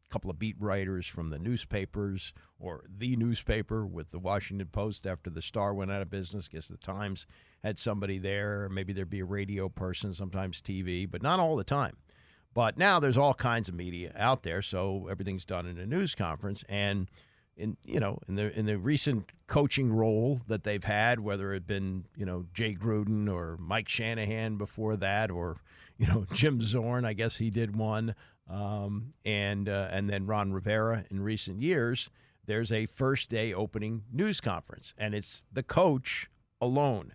couple of beat writers from the newspapers or the newspaper with the Washington Post after the Star went out of business. I guess the Times had somebody there. Maybe there'd be a radio person, sometimes TV, but not all the time. But now there's all kinds of media out there, so everything's done in a news conference. And in the recent coaching role that they've had, whether it been Jay Gruden or Mike Shanahan before that, or Jim Zorn, I guess he did one, and then Ron Rivera in recent years, there's a first day opening news conference, and it's the coach alone.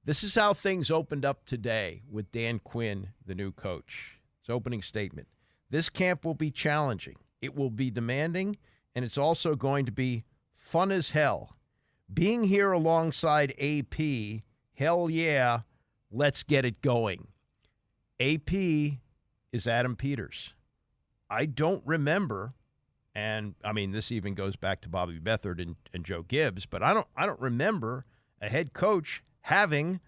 This is how things opened up today with Dan Quinn, the new coach. His opening statement: "This camp will be challenging. It will be demanding, and it's also going to be fun as hell. Being here alongside AP, hell yeah, let's get it going." AP is Adam Peters. I don't remember, and I mean this even goes back to Bobby Beathard and Joe Gibbs, but I don't remember a head coach having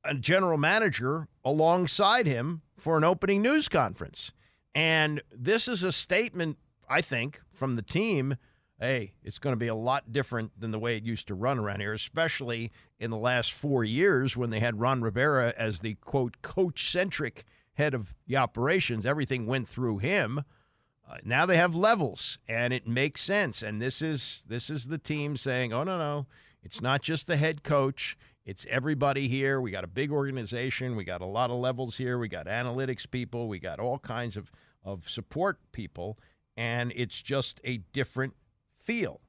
a general manager alongside him for an opening news conference. And this is a statement, I think, from the team. Hey, it's going to be a lot different than the way it used to run around here, especially in the last 4 years when they had Ron Rivera as the, quote, coach-centric head of the operations. Everything went through him. Now they have levels, and it makes sense. And this is the team saying, oh, no, it's not just the head coach. It's everybody here. We got a big organization. We got a lot of levels here. We got analytics people. We got all kinds of support people, and it's just a different feel.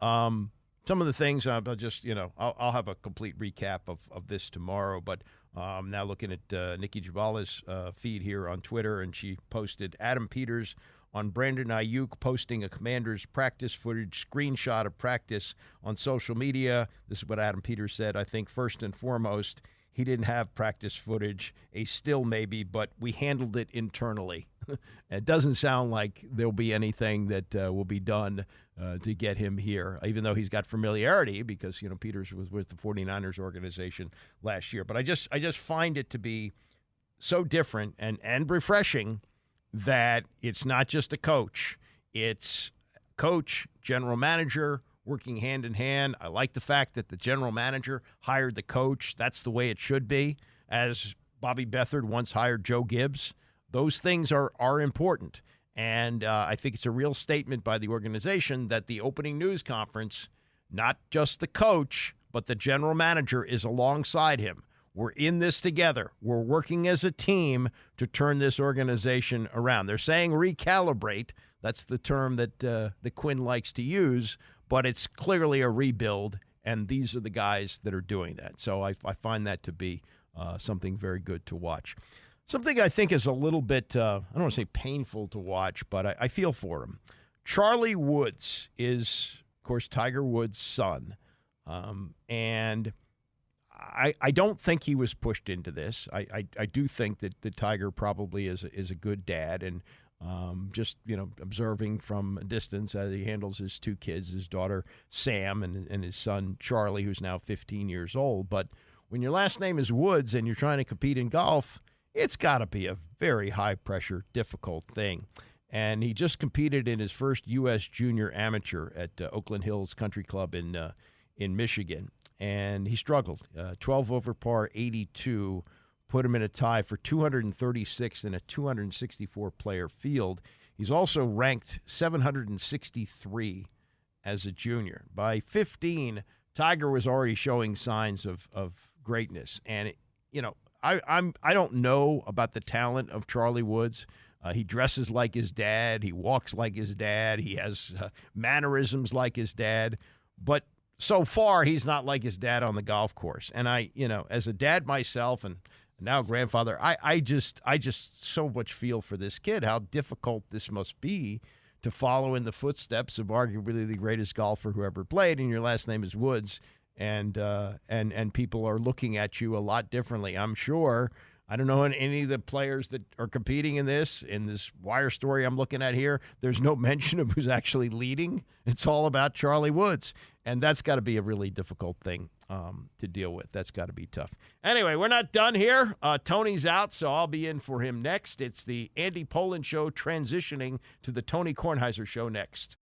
Some of the things I'll just, I'll have a complete recap of this tomorrow, but now looking at Nicki Jhibvala's feed here on Twitter, and she posted Adam Peters on Brandon Ayuk posting a Commanders practice footage screenshot of practice on social media. This is what Adam Peters said. "I think first and foremost, he didn't have practice footage, a still maybe, but we handled it internally." It doesn't sound like there'll be anything that will be done to get him here, even though he's got familiarity because, Peters was with the 49ers organization last year. But I just find it to be so different and refreshing that it's not just a coach. It's coach, general manager, working hand in hand. I like the fact that the general manager hired the coach. That's the way it should be, as Bobby Beathard once hired Joe Gibbs. Those things are important. And I think it's a real statement by the organization that the opening news conference, not just the coach, but the general manager is alongside him. We're in this together. We're working as a team to turn this organization around. They're saying recalibrate. That's the term that the Quinn likes to use, but it's clearly a rebuild, and these are the guys that are doing that. So I find that to be something very good to watch. Something I think is a little bit, I don't want to say painful to watch, but I feel for him. Charlie Woods is, of course, Tiger Woods' son, and I don't think he was pushed into this. I do think that the Tiger probably is a good dad, and just observing from a distance as he handles his two kids, his daughter Sam and his son Charlie, who's now 15 years old. But when your last name is Woods and you're trying to compete in golf, it's got to be a very high-pressure, difficult thing. And he just competed in his first U.S. Junior Amateur at Oakland Hills Country Club in Michigan. And he struggled. 12 over par, 82, put him in a tie for 236th in a 264-player field. He's also ranked 763 as a junior. By 15, Tiger was already showing signs of greatness. And, I don't know about the talent of Charlie Woods. He dresses like his dad. He walks like his dad. He has mannerisms like his dad. But so far, he's not like his dad on the golf course. And as a dad myself and now grandfather, I just so much feel for this kid, how difficult this must be to follow in the footsteps of arguably the greatest golfer who ever played, and your last name is Woods, and people are looking at you a lot differently. I'm sure. I don't know any of the players that are competing in this wire story I'm looking at here. There's no mention of who's actually leading. It's all about Charlie Woods. And that's got to be a really difficult thing to deal with. That's got to be tough. Anyway, we're not done here. Tony's out, so I'll be in for him next. It's the Andy Poland Show transitioning to the Tony Kornheiser Show next.